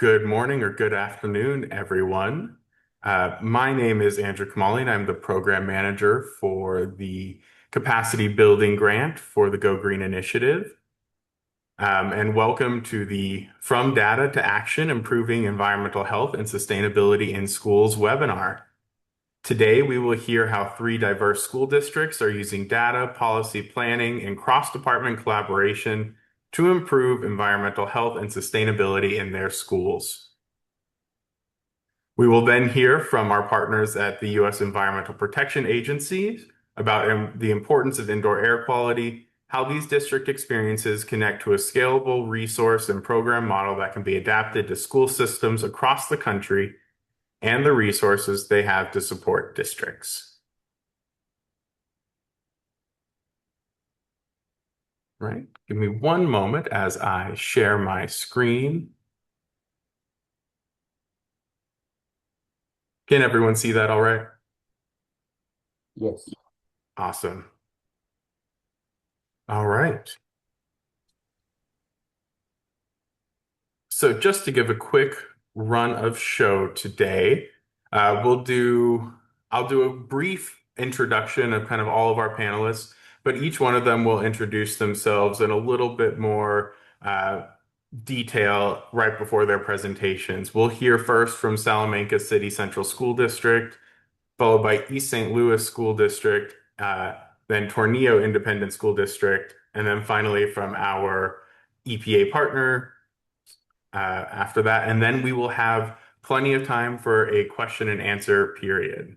Good morning or good afternoon, everyone. My name is Andrew Kamali, and I'm the program manager for the capacity building grant for the Go Green initiative. And welcome to the From Data to Action, Improving Environmental Health and Sustainability in Schools webinar. Today, we will hear how 3 diverse school districts are using data, policy planning, and cross-department collaboration to improve environmental health and sustainability in their schools. We will then hear from our partners at the U.S. Environmental Protection Agency about the importance of indoor air quality, how these district experiences connect to a scalable resource and program model that can be adapted to school systems across the country, and the resources they have to support districts. Right, give me one moment as I share my screen. Can everyone see that all right? Yes. Awesome. All right. So just to give a quick run of show today, I'll do a brief introduction of kind of all of our panelists, but each one of them will introduce themselves in a little bit more detail right before their presentations. We'll hear first from Salamanca City Central School District, followed by East St. Louis School District, then Tornillo Independent School District, and then finally from our EPA partner, after that, and then we will have plenty of time for a question and answer period.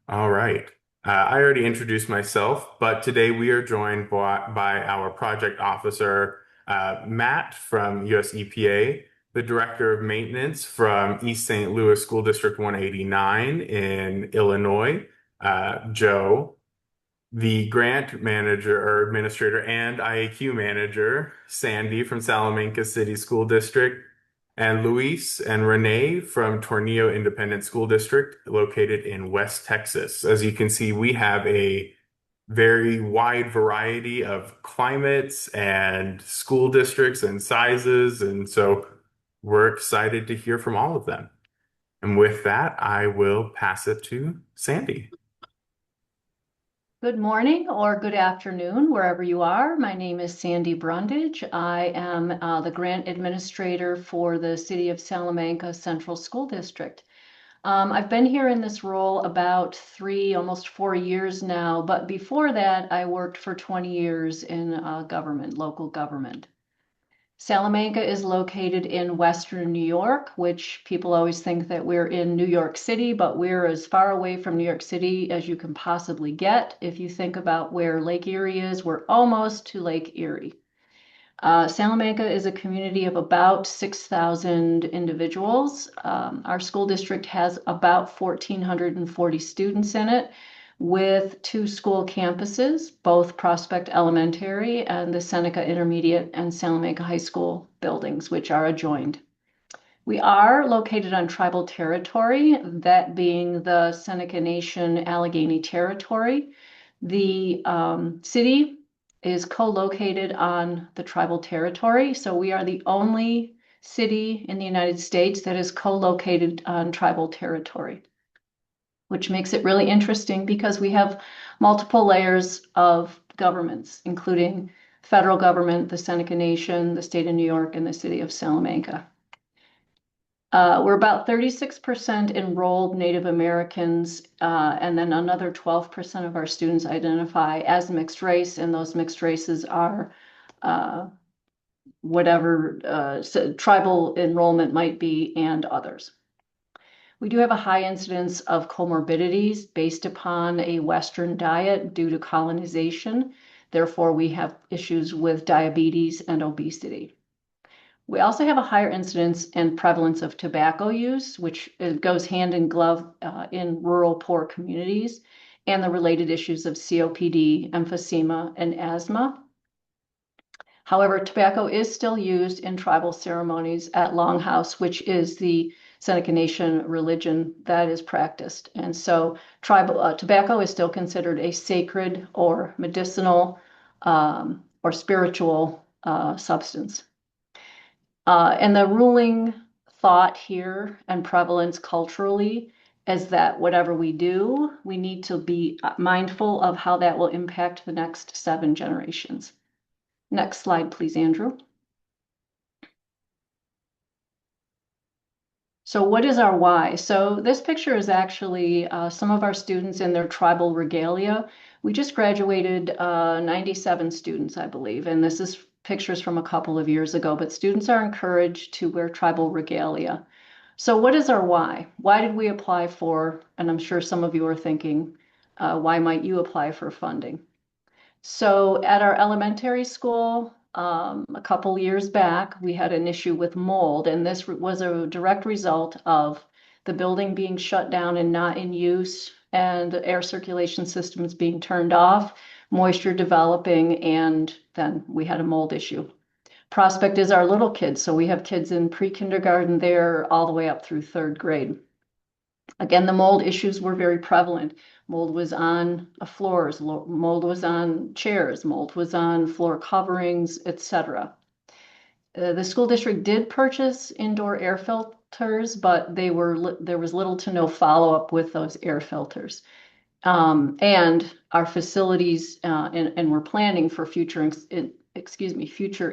All right. I already introduced myself, but today we are joined by our project officer, Matt from US EPA, the director of maintenance from East St. Louis School District 189 in Illinois, Joe, the grant manager or administrator and IAQ manager, Sandy from Salamanca City School District, and Luis and Renee from Tornillo Independent School District located in West Texas. As you can see, we have a very wide variety of climates and school districts and sizes, and so we're excited to hear from all of them. And with that, I will pass it to Sandy. Good morning or good afternoon, wherever you are. My name is Sandy Brundage. I am the grant administrator for the City of Salamanca Central School District. I've been here in this role about 3, almost 4 years now, but before that, I worked for 20 years in government, local government. Salamanca is located in Western New York, which people always think that we're in New York City, but we're as far away from New York City as you can possibly get. If you think about where Lake Erie is, we're almost to Lake Erie. Salamanca is a community of about 6,000 individuals. Our school district has about 1,440 students in it, with 2 school campuses, both Prospect Elementary and the Seneca Intermediate and Salamanca High School buildings, which are adjoined. We are located on tribal territory, that being the Seneca Nation Allegheny Territory. The city is co-located on the tribal territory, so we are the only city in the United States that is co-located on tribal territory, which makes it really interesting because we have multiple layers of governments, including federal government, the Seneca Nation, the state of New York, and the city of Salamanca. We're about 36% enrolled Native Americans, and then another 12% of our students identify as mixed race, and those mixed races are whatever tribal enrollment might be and others. We do have a high incidence of comorbidities based upon a Western diet due to colonization. Therefore, we have issues with diabetes and obesity. We also have a higher incidence and prevalence of tobacco use, which goes hand in glove in rural poor communities, and the related issues of COPD, emphysema, and asthma. However, tobacco is still used in tribal ceremonies at Longhouse, which is the Seneca Nation religion that is practiced. And so tribal tobacco is still considered a sacred or medicinal or spiritual substance. And the ruling thought here and prevalence culturally is that whatever we do, we need to be mindful of how that will impact the next 7 generations. Next slide, please, Andrew. So what is our why? So this picture is actually some of our students in their tribal regalia. We just graduated 97 students, I believe, and this is pictures from a couple of years ago, but students are encouraged to wear tribal regalia. So what is our why? Why did we apply for, and I'm sure some of you are thinking, why might you apply for funding? So at our elementary school, a couple years back, we had an issue with mold, and this was a direct result of the building being shut down and not in use, and air circulation systems being turned off, moisture developing, and then we had a mold issue. Prospect is our little kids, so we have kids in pre-kindergarten there all the way up through 3rd grade. Again, the mold issues were very prevalent. Mold was on floors, mold was on chairs, mold was on floor coverings, etc. The school district did purchase indoor air filters, but there was little to no follow-up with those air filters. And our facilities, and we're planning for future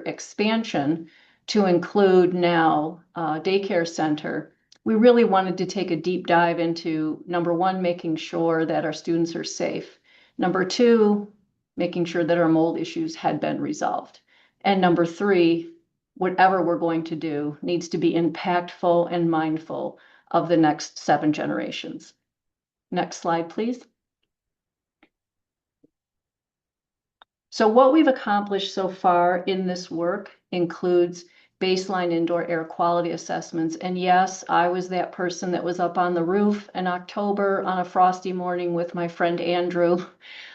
expansion to include now daycare center. We really wanted to take a deep dive into, number one, making sure that our students are safe. Number two, making sure that our mold issues had been resolved. And number three, whatever we're going to do needs to be impactful and mindful of the next 7 generations. Next slide, please. So what we've accomplished so far in this work includes baseline indoor air quality assessments. And yes, I was that person that was up on the roof in October on a frosty morning with my friend Andrew,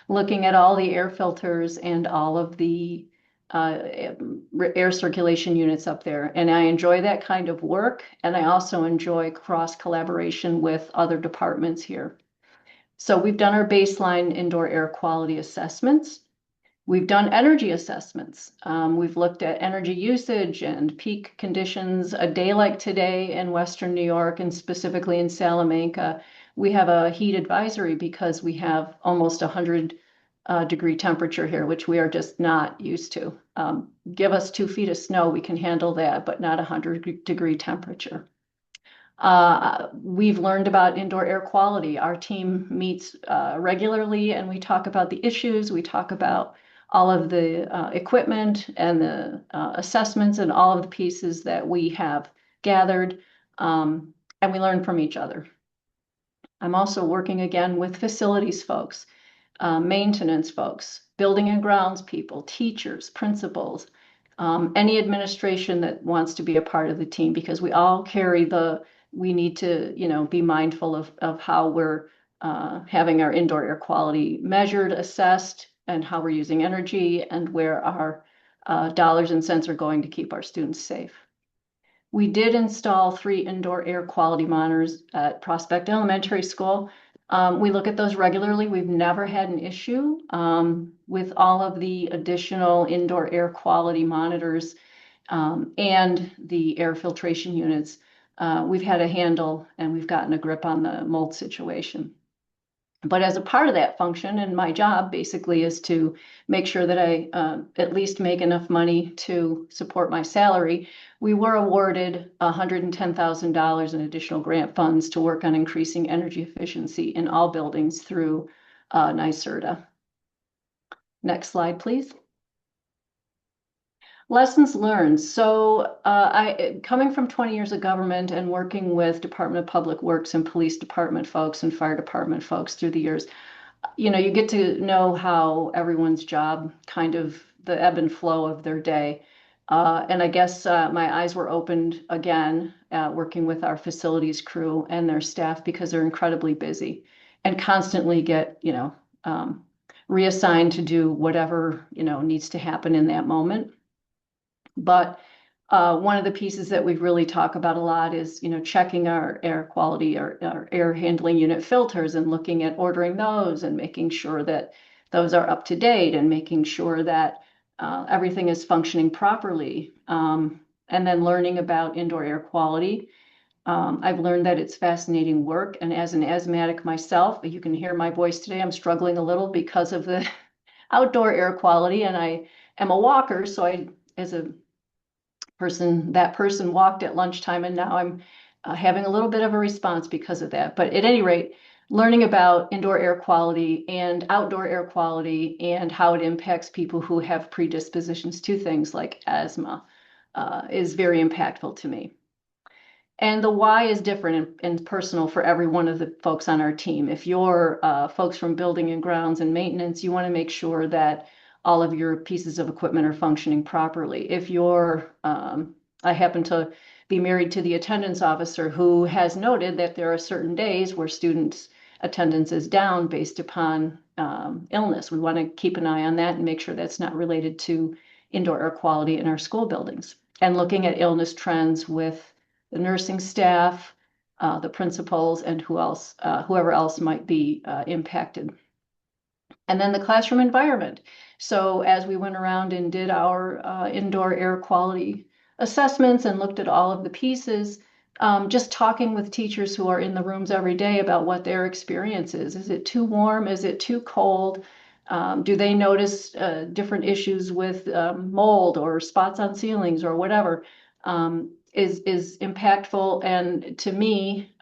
looking at all the air filters and all of the air circulation units up there. And I enjoy that kind of work. And I also enjoy cross collaboration with other departments here. So we've done our baseline indoor air quality assessments. We've done energy assessments. We've looked at energy usage and peak conditions. A day like today in Western New York, and specifically in Salamanca, we have a heat advisory because we have almost 100-degree temperature here, which we are just not used to. Give us 2 feet of snow, we can handle that, but not 100-degree temperature. We've learned about indoor air quality. Our team meets regularly, and we talk about the issues. We talk about all of the equipment and the assessments and all of the pieces that we have gathered, and we learn from each other. I'm also working again with facilities folks, maintenance folks, building and grounds people, teachers, principals, any administration that wants to be a part of the team, because we all carry we need to, be mindful of how we're having our indoor air quality measured, assessed, and how we're using energy, and where our dollars and cents are going to keep our students safe. We did install 3 indoor air quality monitors at Prospect Elementary School. We look at those regularly. We've never had an issue with all of the additional indoor air quality monitors and the air filtration units. We've had a handle, and we've gotten a grip on the mold situation. But as a part of that function, and my job basically is to make sure that I at least make enough money to support my salary, we were awarded $110,000 in additional grant funds to work on increasing energy efficiency in all buildings through NYSERDA. Next slide, please. Lessons learned. So coming from 20 years of government and working with Department of Public Works and police department folks and fire department folks through the years, you get to know how everyone's job, kind of the ebb and flow of their day. And I guess my eyes were opened again working with our facilities crew and their staff, because they're incredibly busy and constantly get, reassigned to do whatever, needs to happen in that moment. But one of the pieces that we really talk about a lot is, checking our air quality, our air handling unit filters, and looking at ordering those and making sure that those are up to date, and making sure that everything is functioning properly. And then learning about indoor air quality. I've learned that it's fascinating work. And as an asthmatic myself, you can hear my voice today. I'm struggling a little because of the outdoor air quality. And I am a walker. So as a that person walked at lunchtime, and now I'm having a little bit of a response because of that. But at any rate, learning about indoor air quality and outdoor air quality and how it impacts people who have predispositions to things like asthma is very impactful to me. And the why is different and personal for every one of the folks on our team. If you're folks from building and grounds and maintenance, you want to make sure that all of your pieces of equipment are functioning properly. If you're, I happen to be married to the attendance officer who has noted that there are certain days where students' attendance is down based upon illness. We want to keep an eye on that and make sure that's not related to indoor air quality in our school buildings. And looking at illness trends with the nursing staff, the principals, and whoever else might be impacted. And then the classroom environment. So as we went around and did our indoor air quality assessments and looked at all of the pieces, just talking with teachers who are in the rooms every day about what their experience is. Is it too warm? Is it too cold? Do they notice different issues with mold or spots on ceilings or whatever? Is impactful, and to me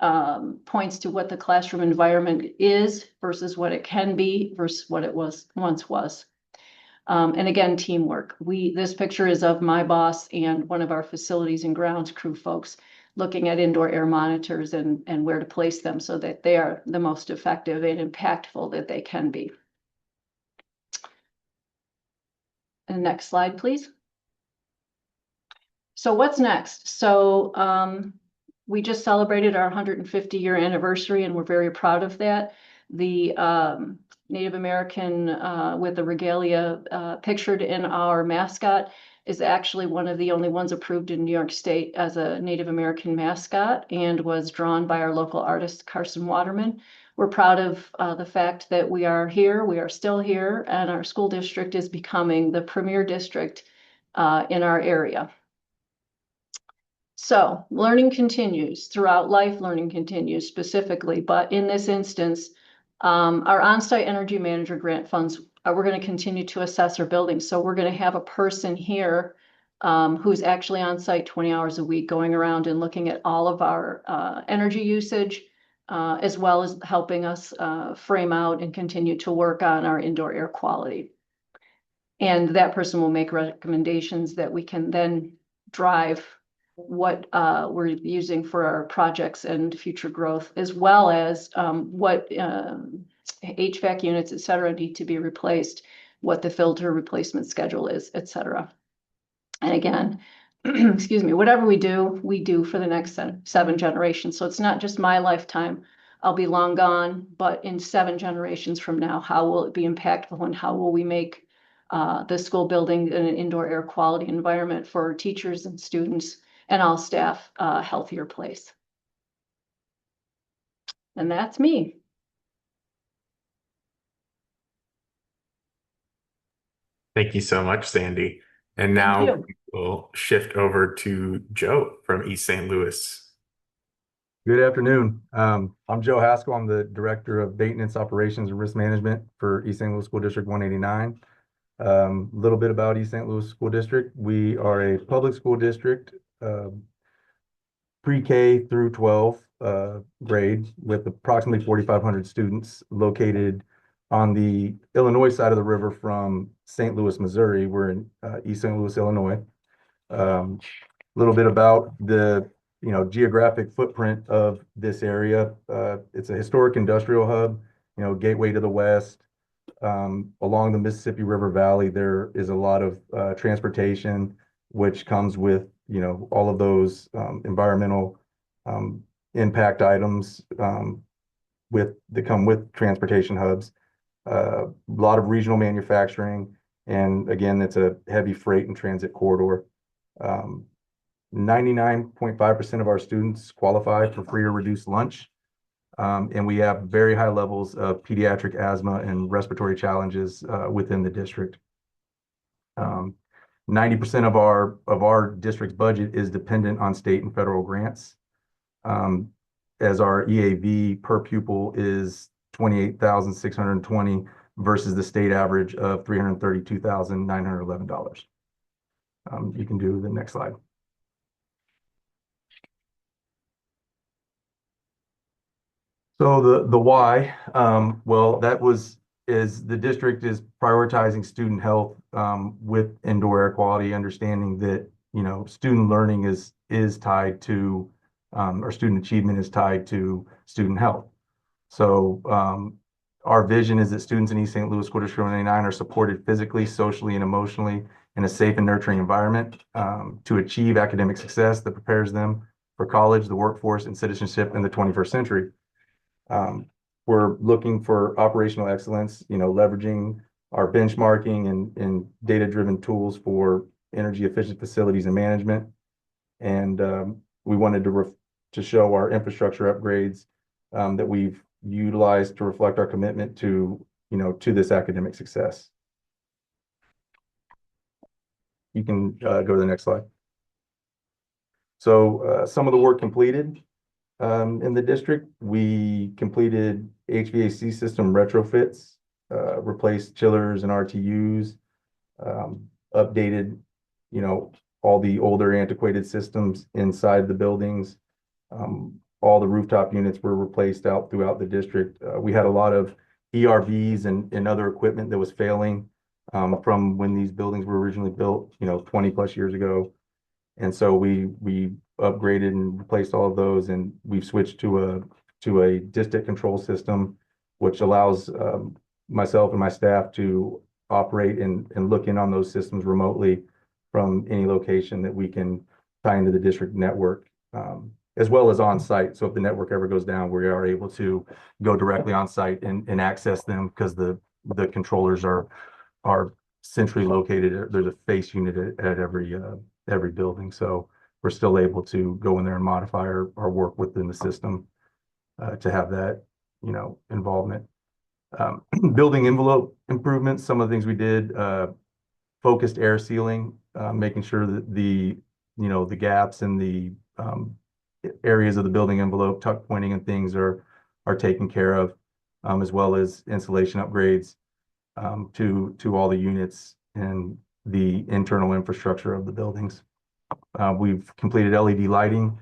points to what the classroom environment is versus what it can be versus what it once was. And again, teamwork. This picture is of my boss and one of our facilities and grounds crew folks looking at indoor air monitors and where to place them so that they are the most effective and impactful that they can be. And next slide, please. So what's next? So we just celebrated our 150-year anniversary, and we're very proud of that. The Native American with the regalia pictured in our mascot is actually one of the only ones approved in New York State as a Native American mascot and was drawn by our local artist, Carson Waterman. We're proud of the fact that we are here, we are still here, and our school district is becoming the premier district in our area. So learning continues throughout life, learning continues specifically, but in this instance, our on-site energy manager grant funds, we're going to continue to assess our buildings. So we're going to have a person here who's actually on site 20 hours a week going around and looking at all of our energy usage, as well as helping us frame out and continue to work on our indoor air quality. And that person will make recommendations that we can then drive what we're using for our projects and future growth, as well as what HVAC units, et cetera, need to be replaced, what the filter replacement schedule is, et cetera. And again, excuse me, whatever we do for the next 7 generations. So it's not just my lifetime. I'll be long gone, but in 7 generations from now, how will it be impactful and how will we make the school building an indoor air quality environment for teachers and students and all staff a healthier place. And that's me. Thank you so much, Sandy. And now we'll shift over to Joe from East St. Louis. Good afternoon. I'm Joe Haskell. I'm the Director of Maintenance, Operations, and Risk Management for East St. Louis School District 189. A little bit about East St. Louis School District. We are a public school district, pre-K through 12 grade with approximately 4,500 students located on the Illinois side of the river from St. Louis, Missouri. We're in East St. Louis, Illinois. A little bit about the geographic footprint of this area. It's a historic industrial hub, gateway to the west. Along the Mississippi River Valley, there is a lot of transportation, which comes with all of those environmental impact items that come with transportation hubs. A lot of regional manufacturing, and again, it's a heavy freight and transit corridor. 99.5% of our students qualify for free or reduced lunch, and we have very high levels of pediatric asthma and respiratory challenges within the district. 90% of our district's budget is dependent on state and federal grants. As our EAV per pupil is 28,620 versus the state average of $332,911. You can do the next slide. So the why, well, is the district is prioritizing student health with indoor air quality, understanding that, you know, student learning is tied to, or student achievement is tied to student health. So our vision is that students in East St. Louis School District 189 are supported physically, socially, and emotionally in a safe and nurturing environment to achieve academic success that prepares them for college, the workforce, and citizenship in the 21st century. We're looking for operational excellence, you know, leveraging our benchmarking and data-driven tools for energy efficient facilities and management. And we wanted to show our infrastructure upgrades that we've utilized to reflect our commitment to, you know, to this academic success. You can go to the next slide. So some of the work completed in the district, we completed HVAC system retrofits, replaced chillers and RTUs, updated, you know, all the older antiquated systems inside the buildings. All the rooftop units were replaced out throughout the district. We had a lot of ERVs and other equipment that was failing from when these buildings were originally built, you know, 20 plus years ago. And so we upgraded and replaced all of those, and we've switched to a distant control system, which allows myself and my staff to operate and look in on those systems remotely from any location that we can tie into the district network, as well as on site. So if the network ever goes down, we are able to go directly on site and access them because the controllers are centrally located. There's a face unit at every building. So we're still able to go in there and modify our work within the system to have that, you know, involvement. Building envelope improvements, some of the things we did, focused air sealing, making sure that the gaps in the areas of the building envelope, tuck pointing and things are taken care of, as well as insulation upgrades to all the units and the internal infrastructure of the buildings. We've completed LED lighting,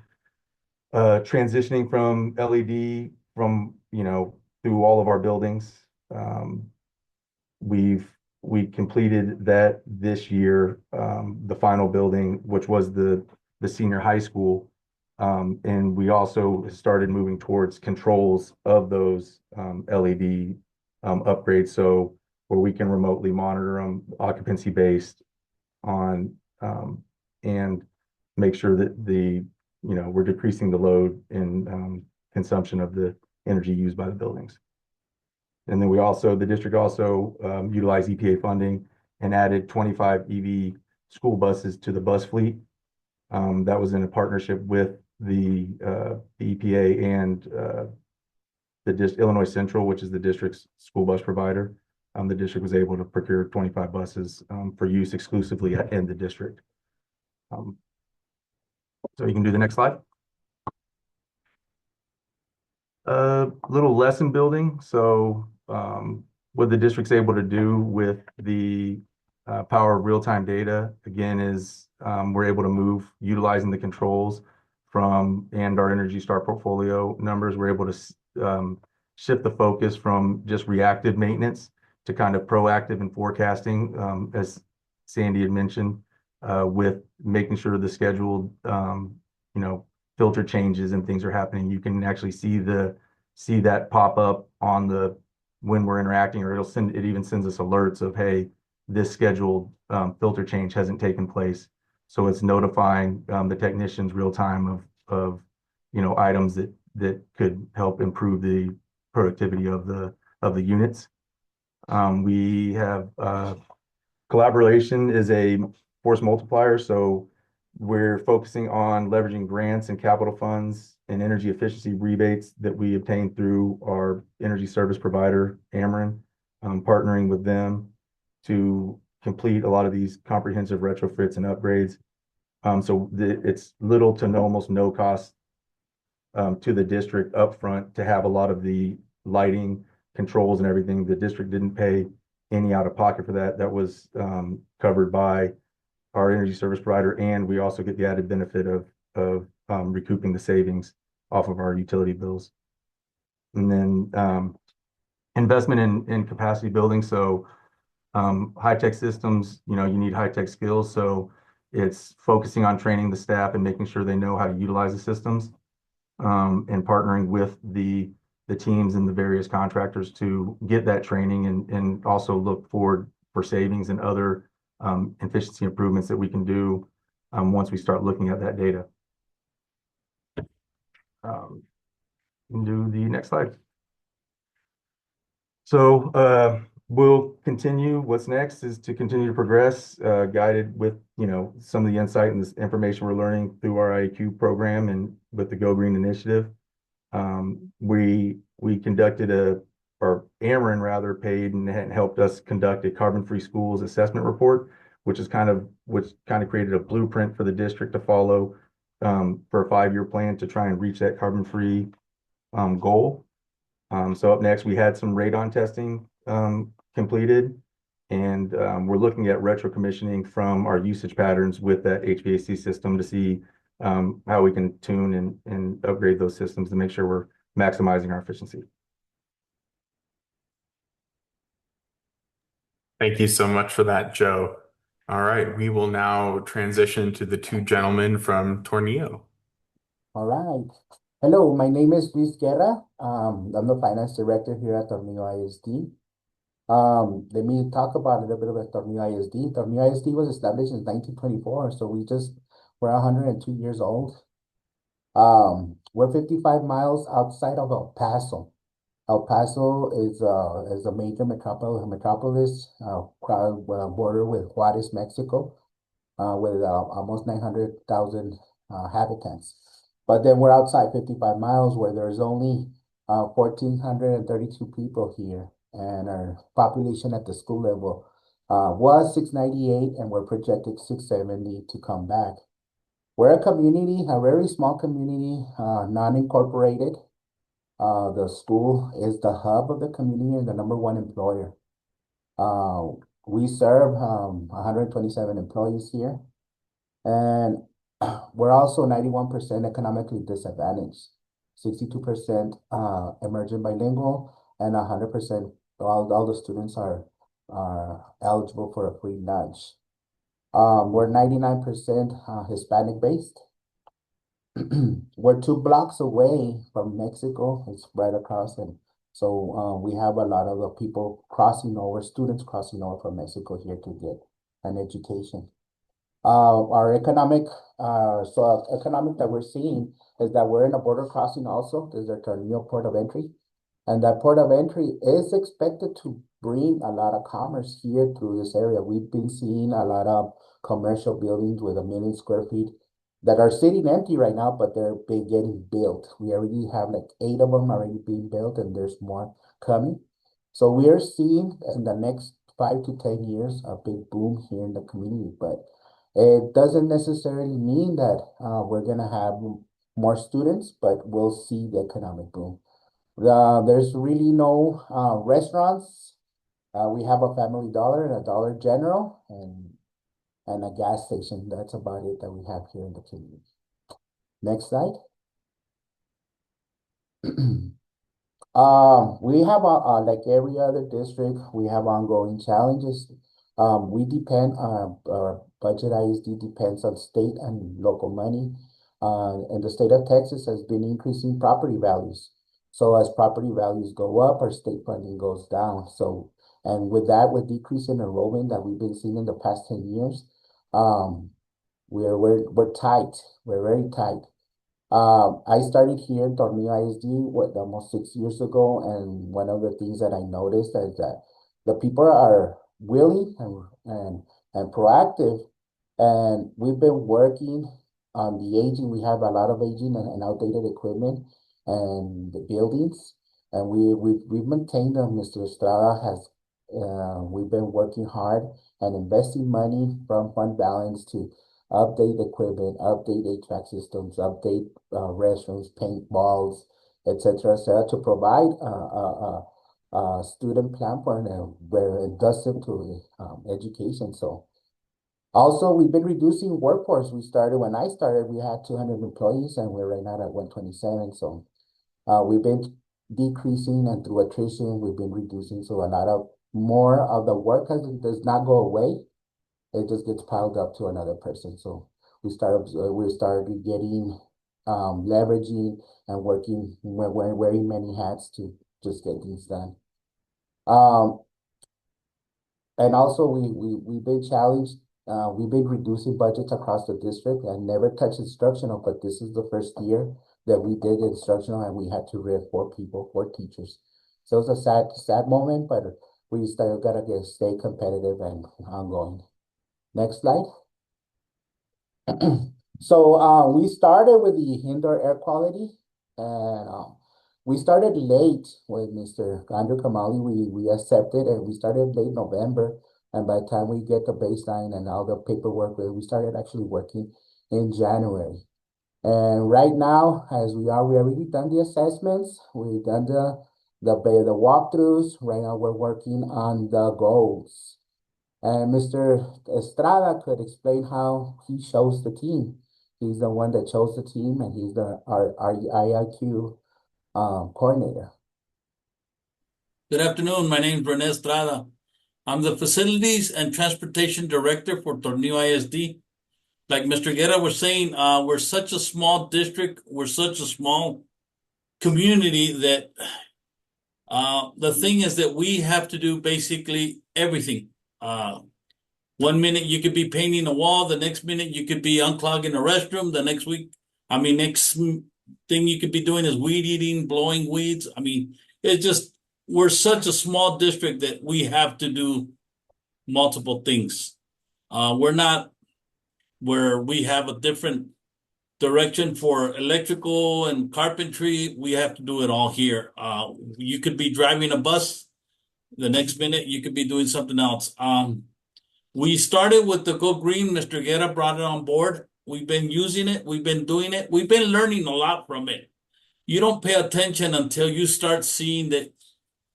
transitioning from LED through all of our buildings. We completed that this year, the final building, which was the senior high school. And we also started moving towards controls of those LED upgrades. So where we can remotely monitor them occupancy based on and make sure that we're decreasing the load and consumption of the energy used by the buildings. And then the district also utilized EPA funding and added 25 EV school buses to the bus fleet. That was in a partnership with the EPA and Illinois Central, which is the district's school bus provider. The district was able to procure 25 buses for use exclusively in the district. So you can do the next slide. Little lesson building. So what the district's able to do with the power of real-time data, again, is we're able to move utilizing the controls and our Energy Star portfolio numbers. We're able to shift the focus from just reactive maintenance to kind of proactive and forecasting, as Sandy had mentioned, with making sure the scheduled filter changes and things are happening. You can actually see that pop up on when we're interacting, or it even sends us alerts of, hey, this scheduled filter change hasn't taken place. So it's notifying the technicians real time of items that could help improve the productivity of the units. We have collaboration is a force multiplier. So we're focusing on leveraging grants and capital funds and energy efficiency rebates that we obtain through our energy service provider, Ameren, partnering with them to complete a lot of these comprehensive retrofits and upgrades. So it's little to no, almost no cost to the district upfront to have a lot of the lighting controls and everything. The district didn't pay any out of pocket for that. That was covered by our energy service provider, and we also get the added benefit of recouping the savings off of our utility bills. And then investment in capacity building. So high-tech systems, you need high-tech skills. So it's focusing on training the staff and making sure they know how to utilize the systems, and partnering with the teams and the various contractors to get that training and also look forward for savings and other efficiency improvements that we can do once we start looking at that data. Do the next slide. So we'll continue. What's next is to continue to progress, guided with some of the insight and this information we're learning through our IAQ program and with the Go Green initiative. We conducted or Ameren rather paid and helped us conduct a carbon-free schools assessment report, which kind of created a blueprint for the district to follow for a 5-year plan to try and reach that carbon-free goal. So up next, we had some radon testing completed, and we're looking at retro commissioning from our usage patterns with that HVAC system to see how we can tune and upgrade those systems to make sure we're maximizing our efficiency. Thank you so much for that, Joe. All right, we will now transition to the two gentlemen from Tornillo. All right. Hello, my name is Guerra. I'm the finance director here at Tornillo ISD. Let me talk about a little bit about Tornillo ISD. Tornillo ISD was established in 1924, so we're 102 years old. We're 55 miles outside of El Paso. El Paso is a major metropolis, border with Juarez, Mexico, with almost 900,000 inhabitants. But then we're outside 55 miles where there's only 1,432 people here, and our population at the school level was 698, and we're projected 670 to come back. We're a community, a very small community, non-incorporated. The school is the hub of the community and the #1 employer. We serve 127 employees here, and we're also 91% economically disadvantaged, 62% emergent bilingual, and 100% all the students are eligible for a free lunch. We're 99% Hispanic based. We're 2 blocks away from Mexico. It's right across, and so we have a lot of the people students crossing over from Mexico here to get an education. Our economic that we're seeing is that we're in a border crossing also. There's a Tornillo port of entry, and that port of entry is expected to bring a lot of commerce here through this area. We've been seeing a lot of commercial buildings with 1 million square feet that are sitting empty right now, but they're getting built. We already have like 8 of them already being built, and there's more coming. So we are seeing in the next 5 to 10 years a big boom here in the community, but it doesn't necessarily mean that we're gonna have more students, but we'll see the economic boom. There's really no restaurants. We have a Family Dollar and a Dollar General and a gas station. That's about it that we have here in the community. Next slide. We have like every other district, we have ongoing challenges. We depend on our budget. ISD depends on state and local money. And the state of Texas has been increasing property values. So as property values go up, our state funding goes down. So, and with that, with decrease in enrollment that we've been seeing in the past 10 years, we're tight. We're very tight. I started here in Tornillo ISD almost 6 years ago, and one of the things that I noticed is that the people are willing and proactive, and we've been working on the aging. We have a lot of aging and outdated equipment and the buildings, and we've maintained them. Mr. Estrada has we've been working hard and investing money from fund balance to update equipment, update HVAC systems, update restrooms, paint walls, etc., to provide student platform where it does into education. So also we've been reducing workforce. When I started, we had 200 employees and we're right now at 127. So we've been decreasing, and through attrition, we've been reducing. So a lot of more of the work does not go away. It just gets piled up to another person. So we started getting leveraging and working, wearing many hats to just get things done. And also we've been challenged. We've been reducing budgets across the district and never touched instructional, but this is the first year that we did instructional and we had to rid 4 people, 4 teachers. So it's a sad moment, but we still gotta stay competitive and ongoing. Next slide. So we started with the indoor air quality, and we started late with Mr. Andrew Kamali. We accepted, and we started late November. And by the time we get the baseline and all the paperwork, we started actually working in January. And right now, as we already done the assessments, we've done the walkthroughs. Right now, we're working on the goals. And Mr. Estrada could explain how he chose the team. He's the one that chose the team, and he's our IIQ coordinator. Good afternoon. My name is René Estrada. I'm the Facilities and Transportation Director for Tornillo ISD. Like Mr. Guerra was saying, we're such a small district, we're such a small community that the thing is that we have to do basically everything. 1 minute you could be painting a wall, the next minute you could be unclogging a restroom, the next thing you could be doing is weed eating, blowing weeds. We're such a small district that we have to do multiple things. We're not where we have a different direction for electrical and carpentry. We have to do it all here. You could be driving a bus, the next minute you could be doing something else. We started with the Go Green. Mr. Guerra brought it on board. We've been using it. We've been doing it. We've been learning a lot from it. You don't pay attention until you start seeing that.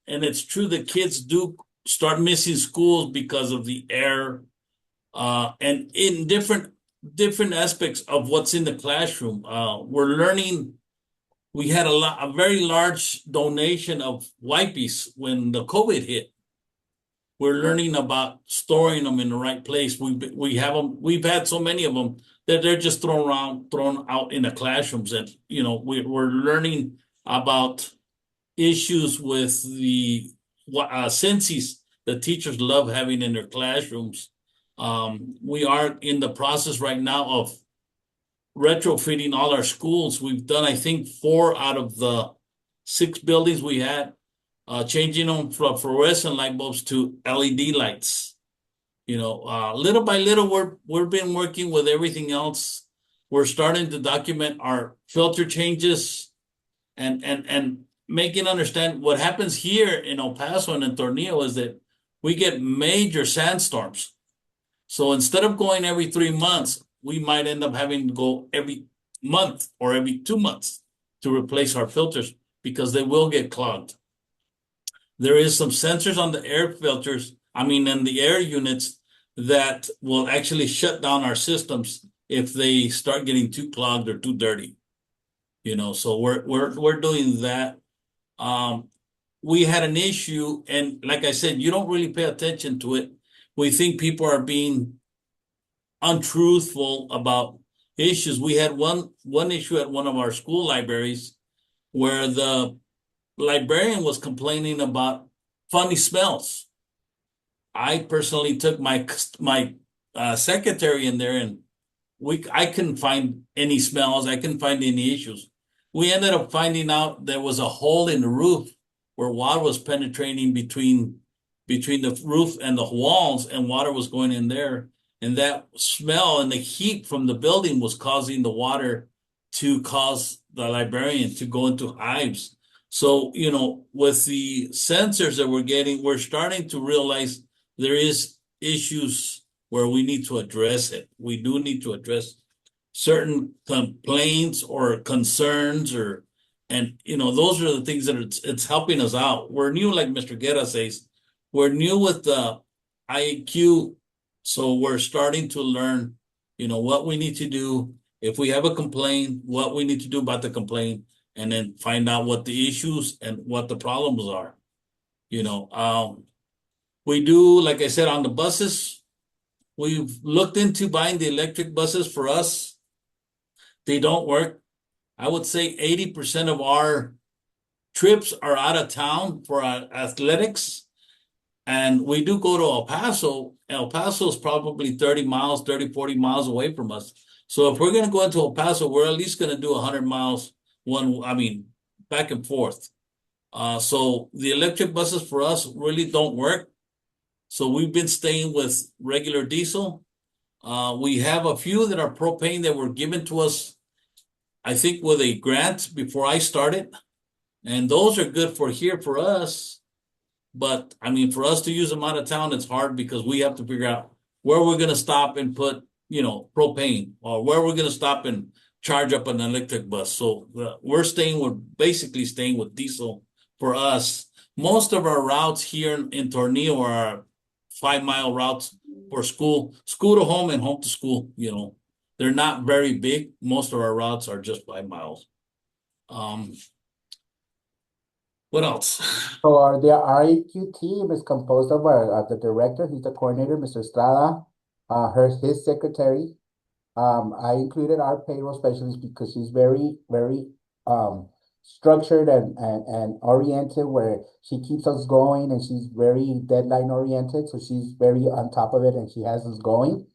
And it's true that kids do start missing schools because of the air, and in different aspects of what's in the classroom. We're learning. We had a very large donation of wipes when the COVID hit. We're learning about storing them in the right place. We have them. We've had so many of them that they're just thrown out in the classrooms. And we're learning about issues with the senses that teachers love having in their classrooms. We are in the process right now of retrofitting all our schools. We've done, I think, 4 out of the 6 buildings we had, changing them from fluorescent light bulbs to LED lights. Little by little, we've been working with everything else. We're starting to document our filter changes and making understand what happens here in El Paso and in Tornillo is that we get major sandstorms. So instead of going every 3 months, we might end up having to go every month or every 2 months to replace our filters because they will get clogged. There is some sensors on the air filters, in the air units that will actually shut down our systems if they start getting too clogged or too dirty. So we're doing that. We had an issue, and like I said, you don't really pay attention to it. We think people are being untruthful about issues. We had one issue at one of our school libraries where the librarian was complaining about funny smells. I personally took my secretary in there, and I couldn't find any smells. I couldn't find any issues. We ended up finding out there was a hole in the roof where water was penetrating between the roof and the walls, and water was going in there. And that smell and the heat from the building was causing the water to cause the librarian to go into hives. So, with the sensors that we're getting, we're starting to realize there is issues where we need to address it. We do need to address certain complaints or concerns and those are the things that it's helping us out. We're new, like Mr. Guerra says, we're new with the IAQ, so we're starting to learn, what we need to do. If we have a complaint, what we need to do about the complaint, and then find out what the issues and what the problems are. We do, like I said, on the buses, we've looked into buying the electric buses for us. They don't work. I would say 80% of our trips are out of town for our athletics. And we do go to El Paso. El Paso is probably 30 miles, 30, 40 miles away from us. So if we're going to go into El Paso, we're at least going to do 100 miles back and forth. So the electric buses for us really don't work. So we've been staying with regular diesel. We have a few that are propane that were given to us, I think, with a grant before I started. And those are good for here for us. But I mean, for us to use them out of town, it's hard because we have to figure out where we're going to stop and put, propane, or where we're going to stop and charge up an electric bus. So we're basically staying with diesel for us. Most of our routes here in Tornillo are 5-mile routes for school to home and home to school. They're not very big. Most of our routes are just 5 miles. What else? So the RAQ team is composed of the director, he's the coordinator, Mr. Estrada, his secretary. I included our payroll specialist because she's very, very structured and oriented, where she keeps us going, and she's very deadline oriented. So she's very on top of it, and she has us going.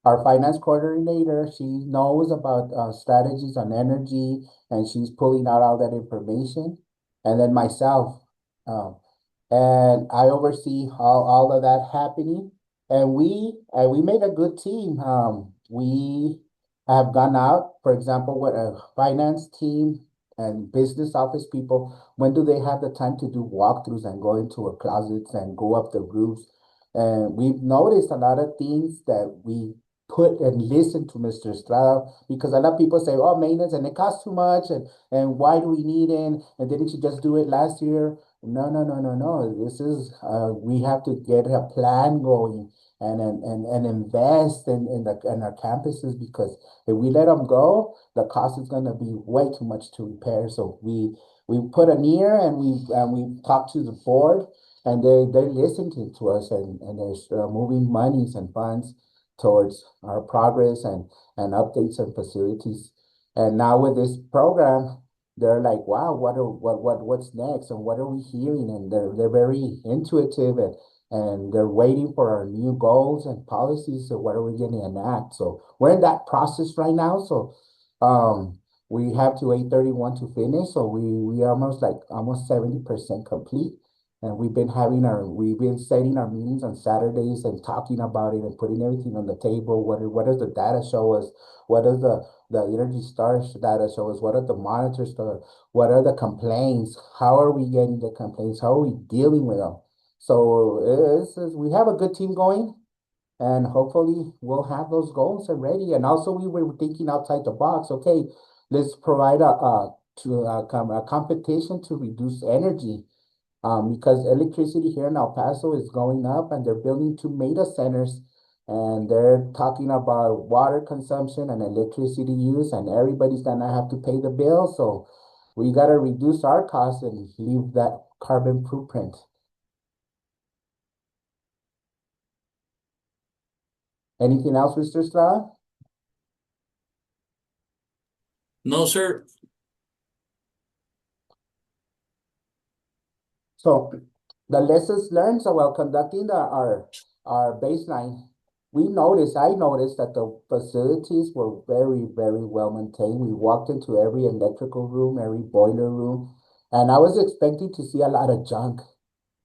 Our finance coordinator, she knows about strategies on energy, and she's pulling out all that information. And then myself, and I oversee all of that happening. And we made a good team. We have gone out, for example, with a finance team and business office people. When do they have the time to do walkthroughs and go into a closets and go up the roofs? And we've noticed a lot of things that we put and listen to Mr. Estrada, because a lot of people say, oh, maintenance, and it costs too much, and why do we need it? And didn't you just do it last year? No, no, no, no, no. This is we have to get a plan going and invest in our campuses, because if we let them go, the cost is going to be way too much to repair. So we put an ear, and we talk to the board, and they listen to us, and they're moving monies and funds towards our progress and updates and facilities. And now with this program, they're like, wow, what's next, and what are we hearing? And they're very intuitive, and they're waiting for our new goals and policies. So what are we going to enact? So we're in that process right now. So we have to 8:31 to finish. So we are almost 70% complete. And we've been setting our meetings on Saturdays and talking about it and putting everything on the table. What does the data show us? What does the Energy Stars data show us? What are the monitors? What are the complaints? How are we getting the complaints? How are we dealing with them? So we have a good team going, and hopefully we'll have those goals already. And also we were thinking outside the box. Okay, let's provide a competition to reduce energy. Because electricity here in El Paso is going up, and they're building 2 data centers, and they're talking about water consumption and electricity use, and everybody's gonna have to pay the bill. So we gotta reduce our costs and leave that carbon footprint. Anything else, Mr. Estrada? No, sir. So the lessons learned, so while conducting our baseline, I noticed that the facilities were very, very well maintained. We walked into every electrical room, every boiler room, and I was expecting to see a lot of junk,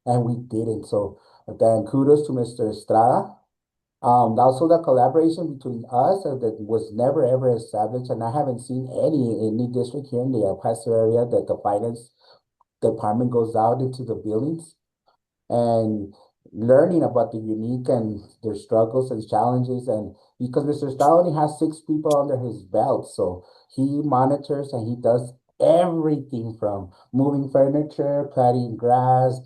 and we didn't. So again, kudos to Mr. Estrada. Also the collaboration between us that was never ever established, and I haven't seen any district here in the El Paso area that the finance department goes out into the buildings and learning about the unique and their struggles and challenges. And because Mr. Stahl only has 6 people under his belt, so he monitors and he does everything from moving furniture, cutting grass,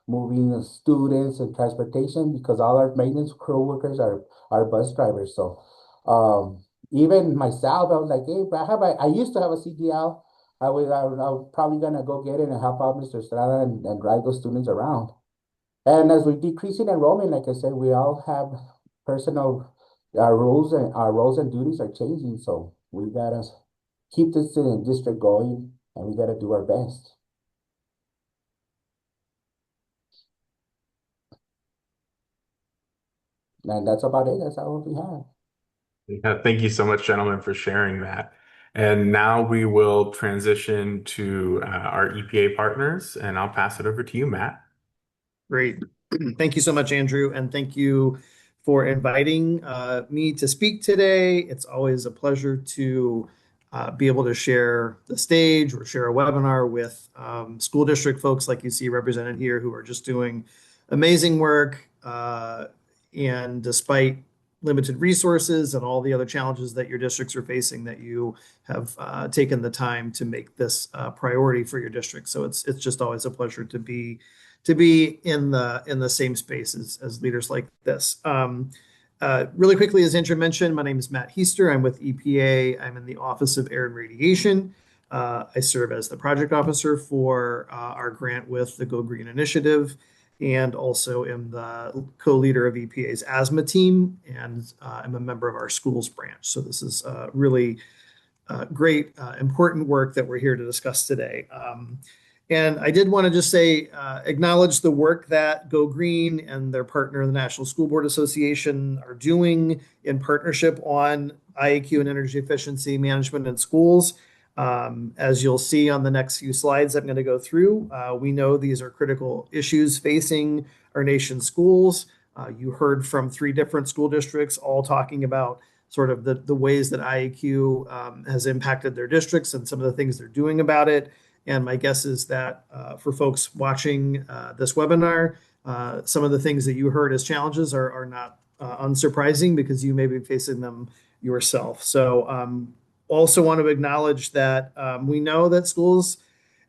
moving the students and transportation, because all our maintenance crew workers are bus drivers. So even myself, I was like, hey, I used to have a CDL. I was probably gonna go get it and help out Mr. Estrada and drive those students around. And as we decrease in enrollment, like I said, we all have personal, our roles and duties are changing. So we gotta keep this district going, and we gotta do our best. And that's about it. That's all we have. Yeah, thank you so much, gentlemen, for sharing that. And now we will transition to our EPA partners, and I'll pass it over to you, Matt. Great. Thank you so much, Andrew, and thank you for inviting me to speak today. It's always a pleasure to be able to share the stage or share a webinar with school district folks like you see represented here who are just doing amazing work. And despite limited resources and all the other challenges that your districts are facing, that you have taken the time to make this a priority for your district. So it's just always a pleasure to be in the same space as leaders like this. Really quickly, as Andrew mentioned, my name is Matt Hiester. I'm with EPA. I'm in the Office of Air and Radiation. I serve as the project officer for our grant with the Go Green Initiative, and also am the co-leader of EPA's asthma team, and I'm a member of our schools branch. So this is really great, important work that we're here to discuss today. And I did want to just say, acknowledge the work that Go Green and their partner, the National School Board Association, are doing in partnership on IAQ and energy efficiency management in schools. As you'll see on the next few slides I'm going to go through, we know these are critical issues facing our nation's schools. You heard from 3 different school districts all talking about sort of the ways that IAQ has impacted their districts and some of the things they're doing about it. And my guess is that for folks watching this webinar, some of the things that you heard as challenges are not unsurprising because you may be facing them yourself. So also want to acknowledge that we know that schools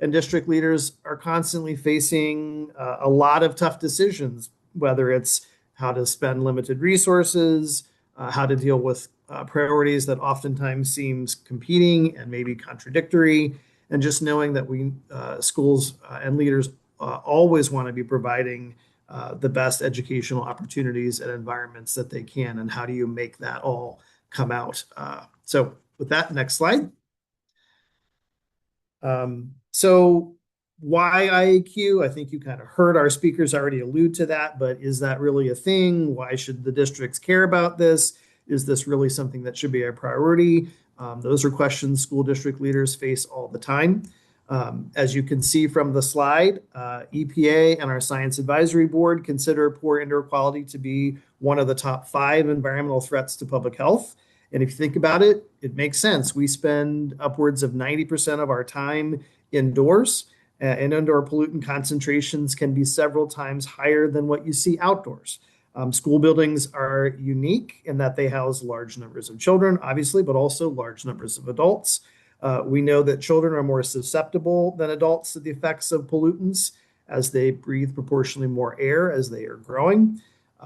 and district leaders are constantly facing a lot of tough decisions, whether it's how to spend limited resources, how to deal with priorities that oftentimes seems competing and maybe contradictory. And just knowing that we schools and leaders always want to be providing the best educational opportunities and environments that they can, and how do you make that all come out? So with that, next slide. So why IAQ? I think you kind of heard our speakers already allude to that, but is that really a thing? Why should the districts care about this? Is this really something that should be a priority? Those are questions school district leaders face all the time. As you can see from the slide, EPA and our Science Advisory Board consider poor indoor quality to be one of the top 5 environmental threats to public health. And if you think about it, it makes sense. We spend upwards of 90% of our time indoors, and indoor pollutant concentrations can be several times higher than what you see outdoors. School buildings are unique in that they house large numbers of children, obviously, but also large numbers of adults. We know that children are more susceptible than adults to the effects of pollutants as they breathe proportionally more air as they are growing.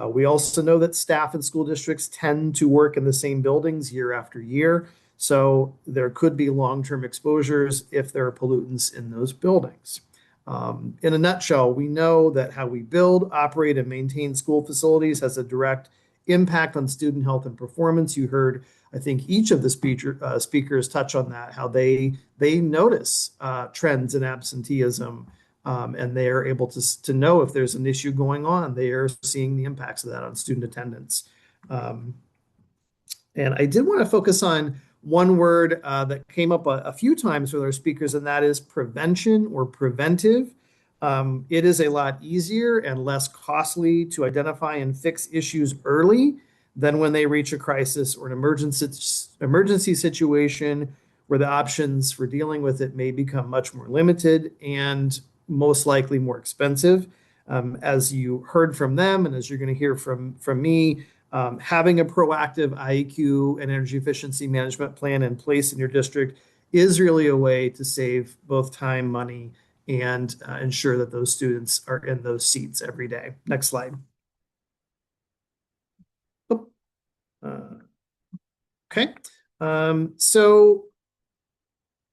We also know that staff in school districts tend to work in the same buildings year after year. So there could be long-term exposures if there are pollutants in those buildings. In a nutshell, we know that how we build, operate, and maintain school facilities has a direct impact on student health and performance. You heard, I think, each of the speakers touch on that, how they notice trends in absenteeism, and they are able to know if there's an issue going on. They are seeing the impacts of that on student attendance. And I did want to focus on one word that came up a few times with our speakers, and that is prevention or preventive. It is a lot easier and less costly to identify and fix issues early than when they reach a crisis or an emergency situation where the options for dealing with it may become much more limited and most likely more expensive. As you heard from them, and as you're going to hear from me, having a proactive IEQ and energy efficiency management plan in place in your district is really a way to save both time, money, and ensure that those students are in those seats every day. Next slide. Okay. So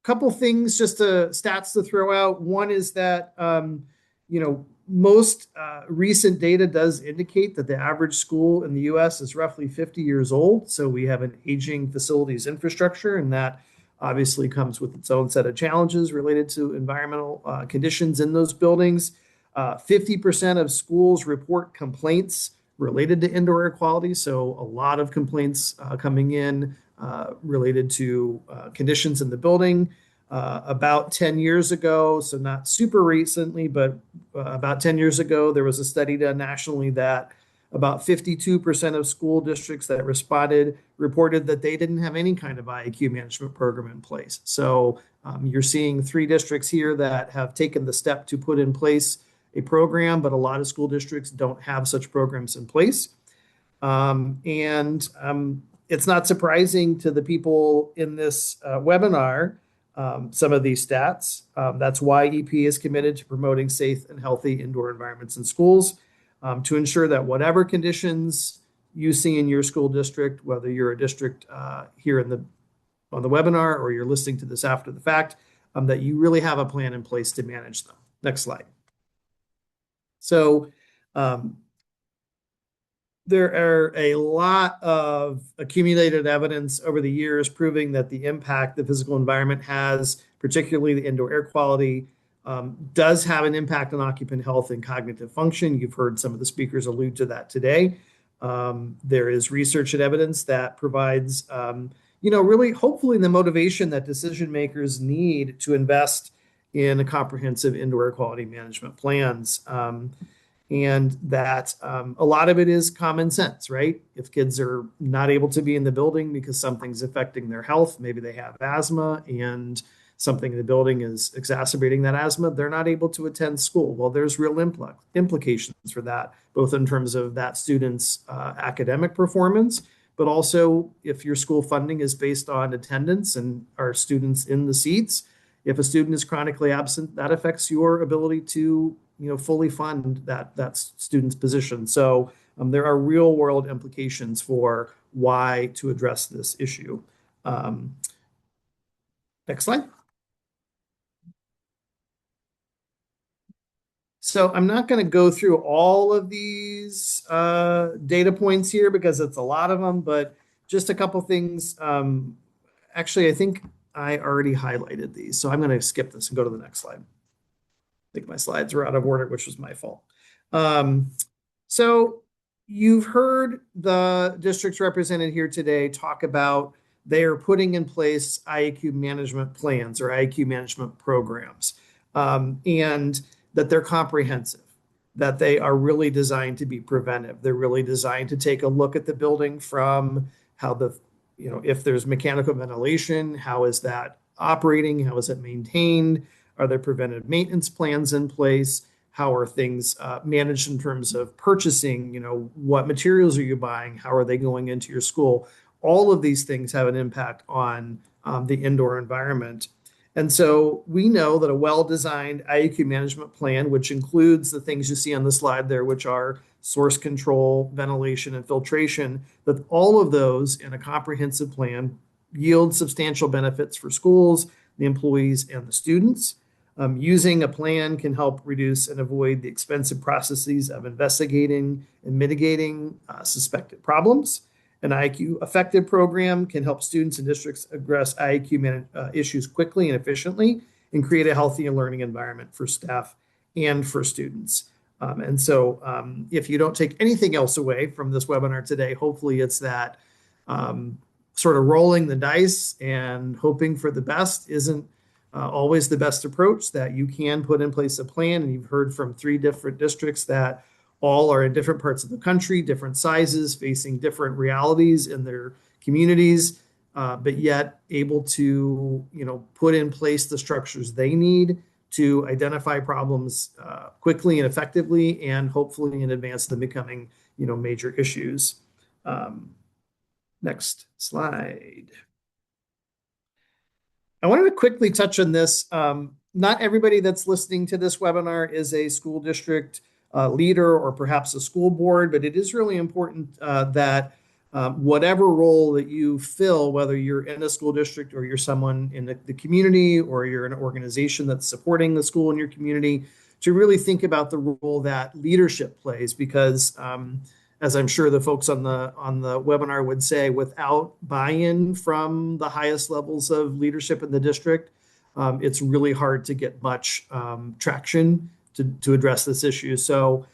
a couple things, just stats to throw out. One is that, most recent data does indicate that the average school in the US is roughly 50 years old. So we have an aging facilities infrastructure, and that obviously comes with its own set of challenges related to environmental conditions in those buildings. 50% of schools report complaints related to indoor air quality. So a lot of complaints coming in related to conditions in the building. About 10 years ago, so not super recently, but about 10 years ago, there was a study done nationally that about 52% of school districts that responded reported that they didn't have any kind of IAQ management program in place. So you're seeing 3 districts here that have taken the step to put in place a program, but a lot of school districts don't have such programs in place. It's not surprising to the people in this webinar, some of these stats. That's why EPA is committed to promoting safe and healthy indoor environments in schools, to ensure that whatever conditions you see in your school district, whether you're a district here on the webinar or you're listening to this after the fact, that you really have a plan in place to manage them. Next slide. So there are a lot of accumulated evidence over the years proving that the impact the physical environment has, particularly the indoor air quality, does have an impact on occupant health and cognitive function. You've heard some of the speakers allude to that today. There is research and evidence that provides, really hopefully the motivation that decision makers need to invest in a comprehensive indoor air quality management plans. And that a lot of it is common sense, right? If kids are not able to be in the building because something's affecting their health, maybe they have asthma and something in the building is exacerbating that asthma, they're not able to attend school. Well, there's real implications for that, both in terms of that student's academic performance, but also if your school funding is based on attendance and are students in the seats. If a student is chronically absent, that affects your ability to fully fund that student's position. So there are real world implications for why to address this issue. Next slide. So I'm not going to go through all of these data points here because it's a lot of them, but just a couple things. Actually, I think I already highlighted these, so I'm going to skip this and go to the next slide. I think my slides were out of order, which was my fault. So you've heard the districts represented here today talk about they are putting in place IAQ management plans or IAQ management programs, and that they're comprehensive, that they are really designed to be preventive. They're really designed to take a look at the building from how if there's mechanical ventilation, how is that operating? How is it maintained? Are there preventive maintenance plans in place? How are things managed in terms of purchasing? What materials are you buying? How are they going into your school? All of these things have an impact on the indoor environment. And so we know that a well-designed IAQ management plan, which includes the things you see on the slide there, which are source control, ventilation, and filtration, that all of those in a comprehensive plan yield substantial benefits for schools, the employees, and the students. Using a plan can help reduce and avoid the expensive processes of investigating and mitigating suspected problems. An IAQ effective program can help students and districts address IAQ issues quickly and efficiently and create a healthy and learning environment for staff and for students. And so if you don't take anything else away from this webinar today, hopefully it's that sort of rolling the dice and hoping for the best isn't always the best approach, that you can put in place a plan. And you've heard from 3 different districts that all are in different parts of the country, different sizes, facing different realities in their communities, but yet able to put in place the structures they need to identify problems quickly and effectively, and hopefully in advance of them becoming, major issues. Next slide. I wanted to quickly touch on this. Not everybody that's listening to this webinar is a school district leader or perhaps a school board, but it is really important that whatever role that you fill, whether you're in a school district or you're someone in the community or you're an organization that's supporting the school in your community, to really think about the role that leadership plays, because as I'm sure the folks on the webinar would say, without buy-in from the highest levels of leadership in the district, it's really hard to get much traction to address this issue. So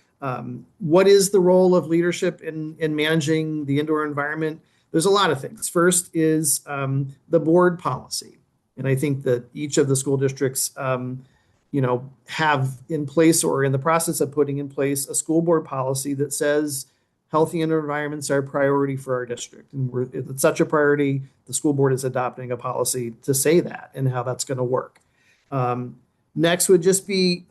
what is the role of leadership in managing the indoor environment? There's a lot of things. First is the board policy. And I think that each of the school districts have in place or in the process of putting in place a school board policy that says healthy indoor environments are a priority for our district. And it's such a priority, the school board is adopting a policy to say that and how that's going to work. Next would just be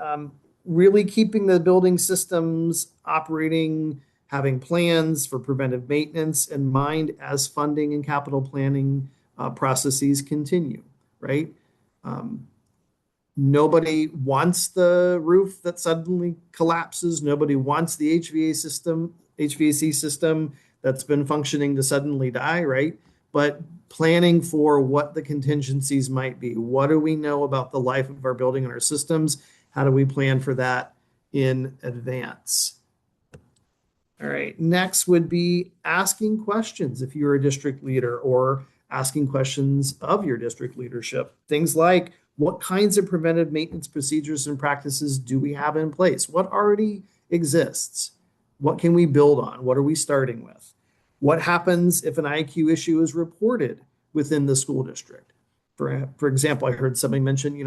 really keeping the building systems operating, having plans for preventive maintenance in mind as funding and capital planning processes continue, right? Nobody wants the roof that suddenly collapses. Nobody wants the HVAC system that's been functioning to suddenly die, right? But planning for what the contingencies might be. What do we know about the life of our building and our systems? How do we plan for that in advance? All right, next would be asking questions if you're a district leader, or asking questions of your district leadership. Things like, what kinds of preventive maintenance procedures and practices do we have in place? What already exists? What can we build on? What are we starting with? What happens if an IQ issue is reported within the school district? For example, I heard somebody mention,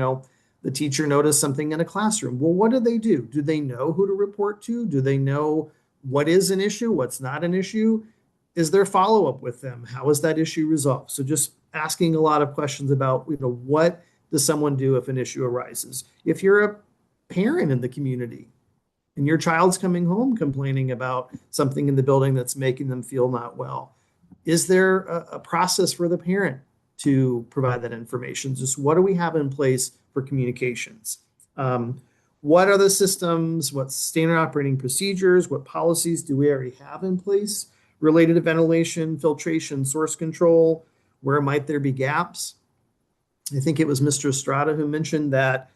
the teacher noticed something in a classroom. Well, what do? Do they know who to report to? Do they know what is an issue, what's not an issue? Is there follow-up with them? How is that issue resolved? So just asking a lot of questions about, what does someone do if an issue arises? If you're a parent in the community and your child's coming home complaining about something in the building that's making them feel not well, is there a process for the parent to provide that information? Just what do we have in place for communications? What are the systems? What standard operating procedures? What policies do we already have in place related to ventilation, filtration, source control? Where might there be gaps? I think it was Mr. Estrada who mentioned that,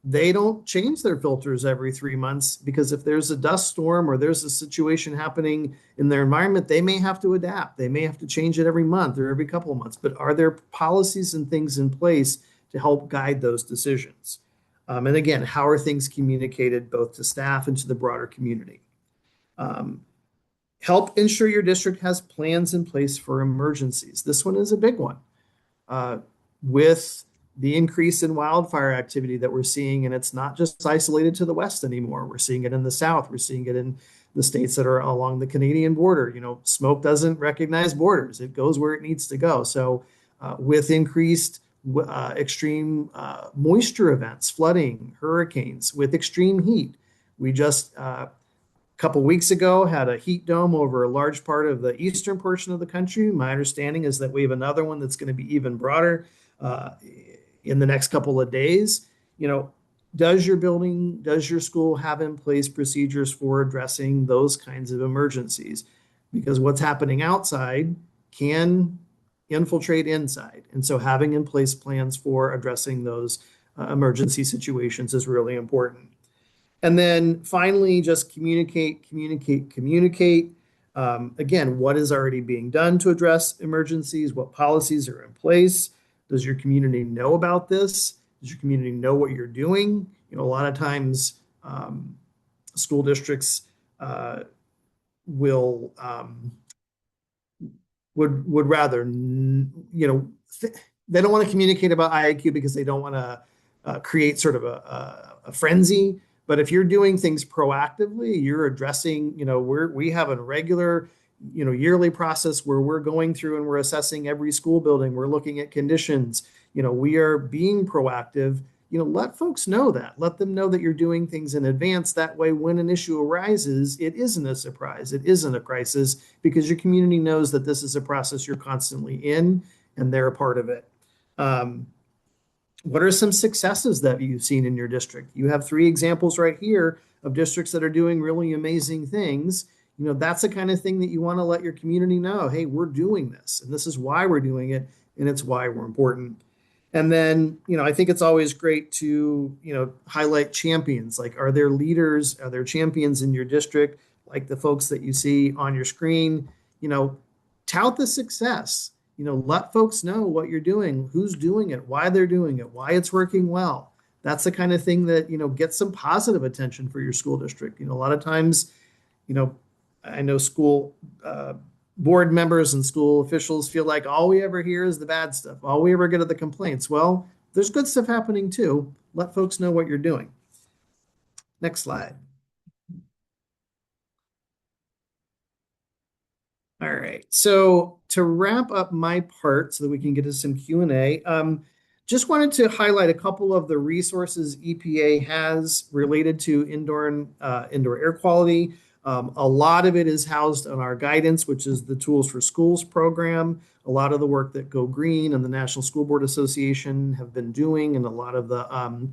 they don't change their filters every 3 months, because if there's a dust storm or there's a situation happening in their environment, they may have to adapt. They may have to change it every month or every couple of months. But are there policies and things in place to help guide those decisions? And again, how are things communicated both to staff and to the broader community? Help ensure your district has plans in place for emergencies. This one is a big one. With the increase in wildfire activity that we're seeing, and it's not just isolated to the West anymore. We're seeing it in the South. We're seeing it in the states that are along the Canadian border. Smoke doesn't recognize borders. It goes where it needs to go. So with increased extreme moisture events, flooding, hurricanes, with extreme heat, we just a couple weeks ago had a heat dome over a large part of the eastern portion of the country. My understanding is that we have another one that's going to be even broader in the next couple of days. Does your school have in place procedures for addressing those kinds of emergencies? Because what's happening outside can infiltrate inside. And so having in place plans for addressing those emergency situations is really important. And then finally, just communicate. Again, what is already being done to address emergencies? What policies are in place? Does your community know about this? Does your community know what you're doing? A lot of times school districts would rather, they don't want to communicate about IAQ because they don't want to create sort of a frenzy. But if you're doing things proactively, you're addressing, we have a regular, yearly process where we're going through and we're assessing every school building. We're looking at conditions. We are being proactive let folks know that. Let them know that you're doing things in advance. That way, when an issue arises, it isn't a surprise. It isn't a crisis because your community knows that this is a process you're constantly in and they're a part of it. What are some successes that you've seen in your district? You have 3 examples right here of districts that are doing really amazing things. That's the kind of thing that you want to let your community know. Hey, we're doing this, and this is why we're doing it, and it's why we're important. And then, I think it's always great to, highlight champions. Like, are there leaders, are there champions in your district, like the folks that you see on your screen? Tout the success. Let folks know what you're doing, who's doing it, why they're doing it, why it's working well. That's the kind of thing that, gets some positive attention for your school district. A lot of times, I know school board members and school officials feel like all we ever hear is the bad stuff. All we ever get are the complaints. Well, there's good stuff happening too. Let folks know what you're doing. Next slide. All right. So to wrap up my part so that we can get to some Q&A, just wanted to highlight a couple of the resources EPA has related to indoor air quality. A lot of it is housed on our guidance, which is the Tools for Schools program. A lot of the work that Go Green and the National School Board Association have been doing, and a lot of the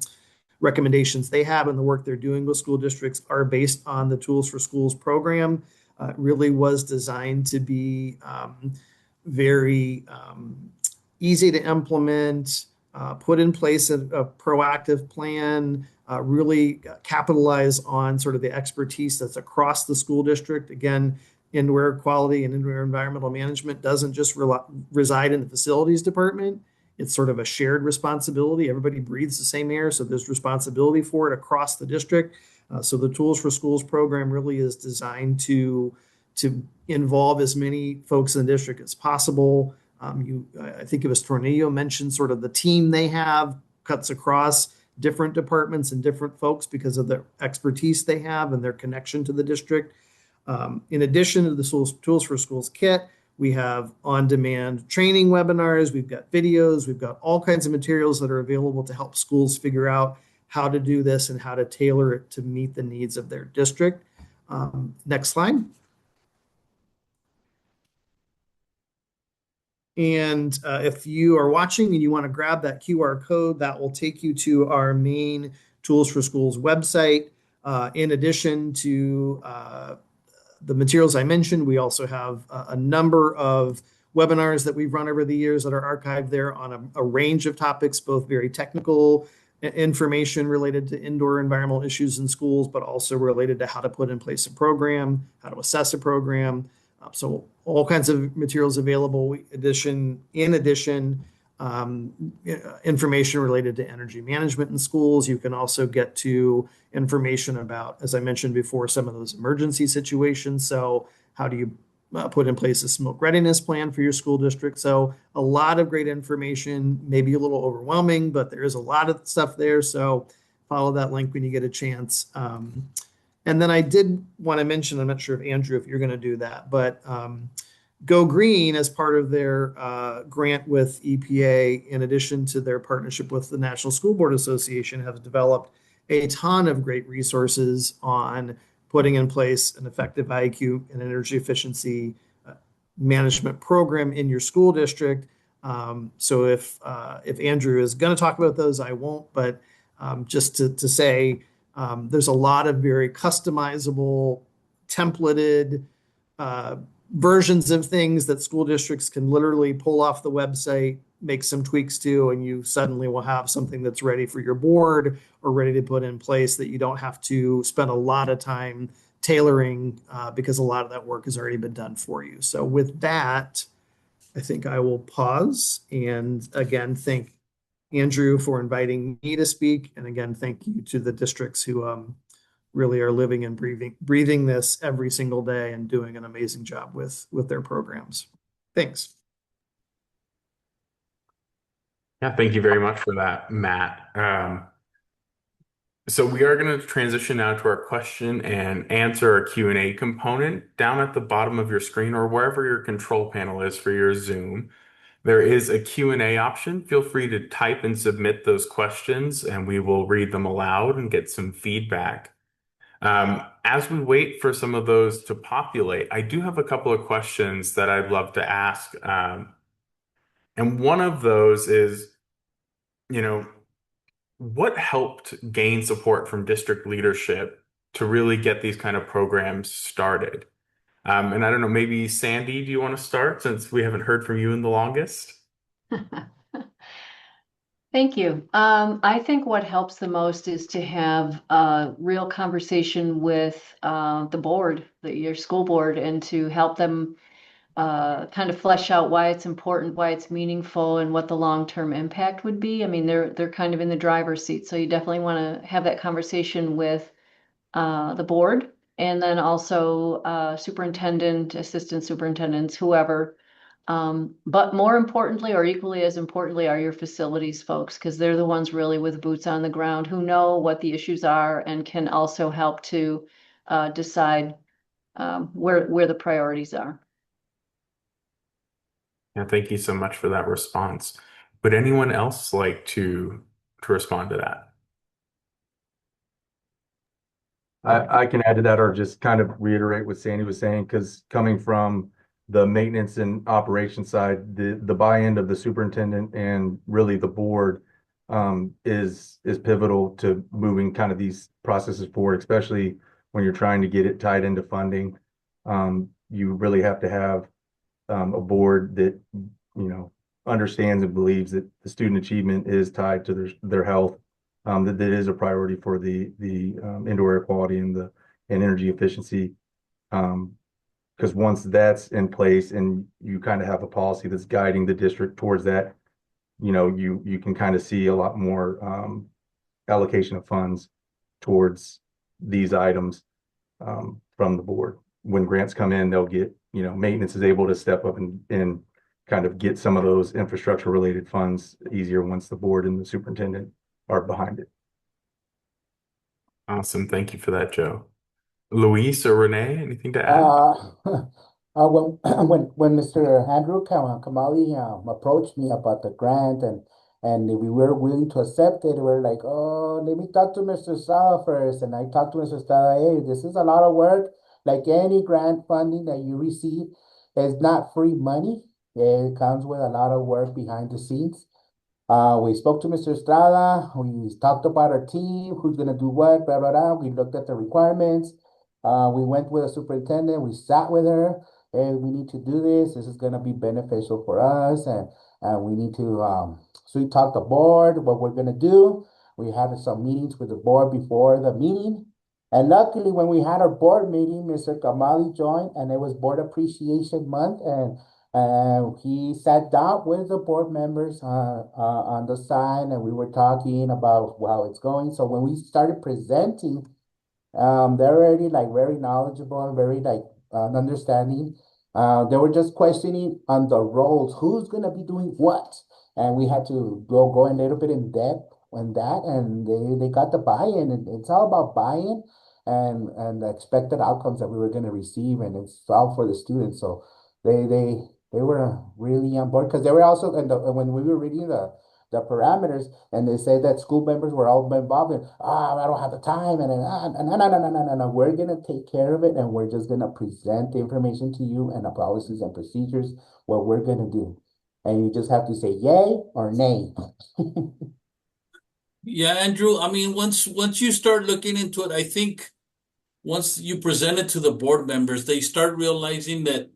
recommendations they have and the work they're doing with school districts are based on the Tools for Schools program. It really was designed to be very easy to implement, put in place a proactive plan, really capitalize on sort of the expertise that's across the school district. Again, indoor air quality and indoor environmental management doesn't just reside in the facilities department. It's sort of a shared responsibility. Everybody breathes the same air, so there's responsibility for it across the district. So the Tools for Schools program really is designed to involve as many folks in the district as possible. I think it was Tornillo mentioned sort of the team they have cuts across different departments and different folks because of the expertise they have and their connection to the district. In addition to the Tools for Schools kit, we have on-demand training webinars, we've got videos, we've got all kinds of materials that are available to help schools figure out how to do this and how to tailor it to meet the needs of their district. Next slide. And if you are watching and you want to grab that QR code, that will take you to our main Tools for Schools website. In addition to the materials I mentioned, we also have a number of webinars that we've run over the years that are archived there on a range of topics, both very technical information related to indoor environmental issues in schools, but also related to how to put in place a program, how to assess a program. So all kinds of materials available. In addition, information related to energy management in schools. You can also get to information about, as I mentioned before, some of those emergency situations. So how do you put in place a smoke readiness plan for your school district? So a lot of great information, maybe a little overwhelming, but there is a lot of stuff there. So follow that link when you get a chance. And then I did want to mention, I'm not sure if Andrew, if you're going to do that, but Go Green, as part of their grant with EPA, in addition to their partnership with the National School Board Association, have developed a ton of great resources on putting in place an effective IQ and energy efficiency management program in your school district. So if Andrew is going to talk about those, I won't, but just to say, there's a lot of very customizable, templated versions of things that school districts can literally pull off the website, make some tweaks to, and you suddenly will have something that's ready for your board or ready to put in place that you don't have to spend a lot of time tailoring because a lot of that work has already been done for you. So with that, I think I will pause and again, thank Andrew for inviting me to speak. And again, thank you to the districts who really are living and breathing this every single day and doing an amazing job with their programs. Thanks. Yeah, thank you very much for that, Matt. So we are going to transition now to our question and answer or Q&A component. Down at the bottom of your screen or wherever your control panel is for your Zoom, There is a Q&A option. Feel free to type and submit those questions, and we will read them aloud and get some feedback. As we wait for some of those to populate, I do have a couple of questions that I'd love to ask. And one of those is, you know, what helped gain support from district leadership to really get these kind of programs started? And I don't know, maybe Sandy, do you want to start since we haven't heard from you in the longest? Thank you. I think what helps the most is to have a real conversation with the board, your school board, and to help them kind of flesh out why it's important, why it's meaningful, and what the long-term impact would be. I mean, they're kind of in the driver's seat, so you definitely want to have that conversation with the board, and then also superintendent, assistant superintendents, whoever. But more importantly, or equally as importantly, are your facilities folks, because they're the ones really with boots on the ground who know what the issues are and can also help to decide where the priorities are. Yeah, thank you so much for that response. Would anyone else like to respond to that? I can add to that or just kind of reiterate what Sandy was saying, because coming from the maintenance and operation side, the buy-in of the superintendent and really the board is pivotal to moving kind of these processes forward, especially when you're trying to get it tied into funding. You really have to have a board that, understands and believes that the student achievement is tied to their health, that is a priority for the indoor air quality and the energy efficiency. Because once that's in place and you kind of have a policy that's guiding the district towards that, you can kind of see a lot more allocation of funds towards these items from the board. When grants come in, they'll get, maintenance is able to step up and kind of get some of those infrastructure related funds easier once the board and the superintendent are behind it. Awesome. Thank you for that, Joe. Luis or Renee, anything to add? When when Mr. Andrew Kamali approached me about the grant and we were willing to accept it, we are like, oh, let me talk to Mr. Estrada first. And I talked to Mr. Estrada, hey, this is a lot of work. Like any grant funding that you receive, it's not free money. It comes with a lot of work behind the scenes. We spoke to Mr. Estrada. We talked about our team, who's gonna do what, blah, blah, blah. We looked at the requirements. We went with a superintendent. We sat with her. Hey, we need to do this. This is gonna be beneficial for us, and we need to. So we talked the board what we're gonna do. We had some meetings with the board before the meeting, and luckily, when we had our board meeting, Mr. Kamali joined, and it was Board Appreciation Month, and he sat down with the board members on the side, and we were talking about how it's going. So when we started presenting, they're already like very knowledgeable and very like understanding. They were just questioning on the roles, who's gonna be doing what, and we had to go a little bit in depth on that, and they got the buy-in, and it's all about buy-in and the expected outcomes that we were gonna receive, and it's all for the students. So they were really on board because they were also when we were reading the parameters, and they say that school members were all involved in, I don't have the time, and no, we're gonna take care of it, and we're just gonna present the information to you and the policies and procedures, what we're gonna do. And you just have to say yay or nay. Yeah, Andrew, I mean, once you start looking into it, I think once you present it to the board members, they start realizing that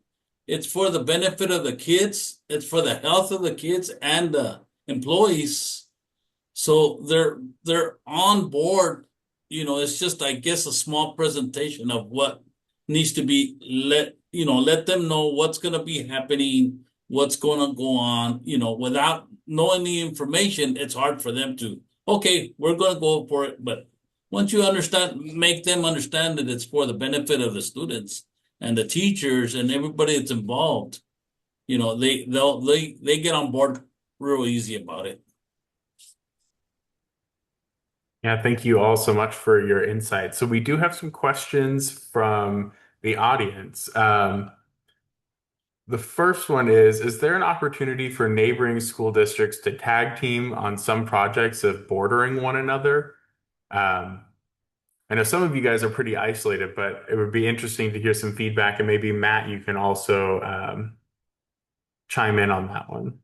it's for the benefit of the kids, it's for the health of the kids and the employees. So they're on board. It's just, I guess, a small presentation of what needs to be let them know what's gonna be happening, what's gonna go on. Without knowing the information, it's hard for them to, okay, we're gonna go for it. But once you make them understand that it's for the benefit of the students and the teachers and everybody that's involved, they get on board real easy about it. Yeah, thank you all so much for your insight. So we do have some questions from the audience. The first one is there an opportunity for neighboring school districts to tag team on some projects of bordering one another? Um, I know some of you guys are pretty isolated, but it would be interesting to hear some feedback, and maybe Matt, you can also chime in on that one.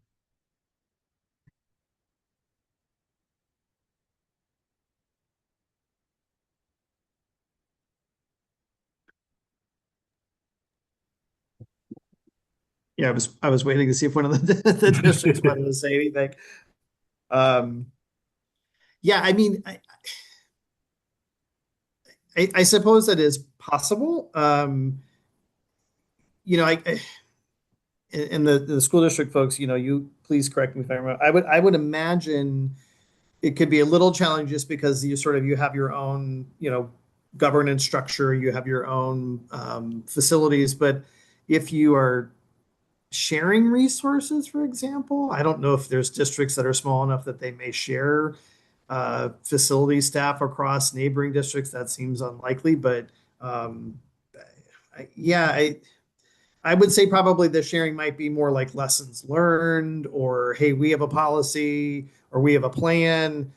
Yeah, I was waiting to see if one of the districts wanted to say anything. Yeah, I mean, I suppose that is possible. You know, and the school district folks, you know, you please correct me if I'm wrong. I would imagine it could be a little challenging just because you have your own, you know, governance structure, you have your own facilities, but if you are sharing resources, for example, I don't know if there's districts that are small enough that they may share facility staff across neighboring districts. That seems unlikely, but yeah, I would say probably the sharing might be more like lessons learned, or hey, we have a policy or we have a plan.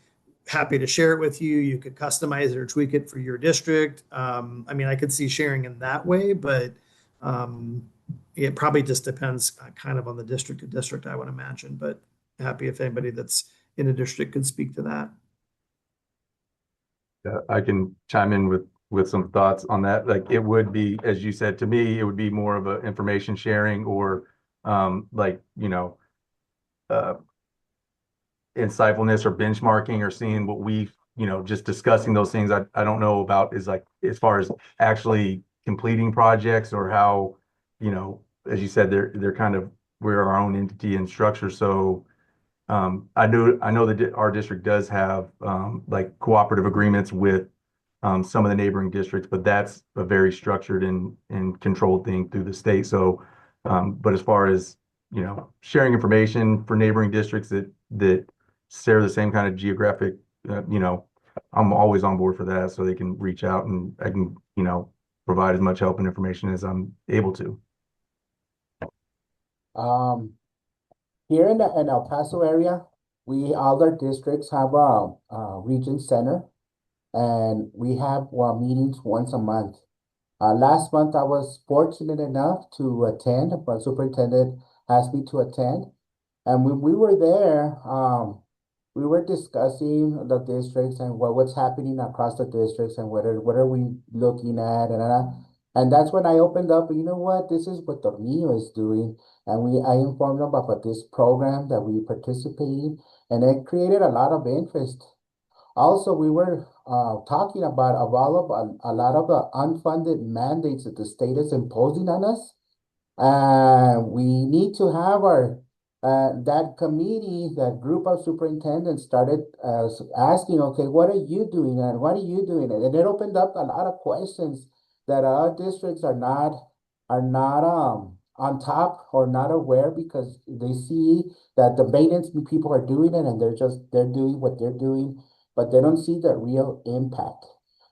Happy to share it with you. You could customize it or tweak it for your district. I mean, I could see sharing in that way, but it probably just depends kind of on the district to district, I would imagine. But happy if anybody that's in a district could speak to that. I can chime in with some thoughts on that. Like it would be, as you said, to me, it would be more of a information sharing or like, you know, insightfulness or benchmarking or seeing what we, you know, just discussing those things. I don't know about is like as far as actually completing projects or how, you know, as you said, they're kind of we're our own entity and structure. So I know that our district does have like cooperative agreements with some of the neighboring districts, but that's a very structured and controlled thing through the state. So, but as far as, you know, sharing information for neighboring districts that share the same kind of geographic, you know, I'm always on board for that, so they can reach out and I can, you know, provide as much help and information as I'm able to. Here in El Paso area, other districts have a region center, and we have meetings once a month. Last month, I was fortunate enough to attend. My superintendent asked me to attend. And when we were there, we were discussing the districts and what's happening across the districts and what are we looking at. And that's when I opened up, you know what, this is what Tornillo is doing. And I informed them about this program that we participate in, and it created a lot of interest. Also, we were talking about a lot of the unfunded mandates that the state is imposing on us. We need to have that committee, that group of superintendents started asking, okay, what are you doing and what are you doing? And it opened up a lot of questions that our districts are not on top or not aware, because they see that the maintenance people are doing it and they're doing what they're doing, but they don't see the real impact.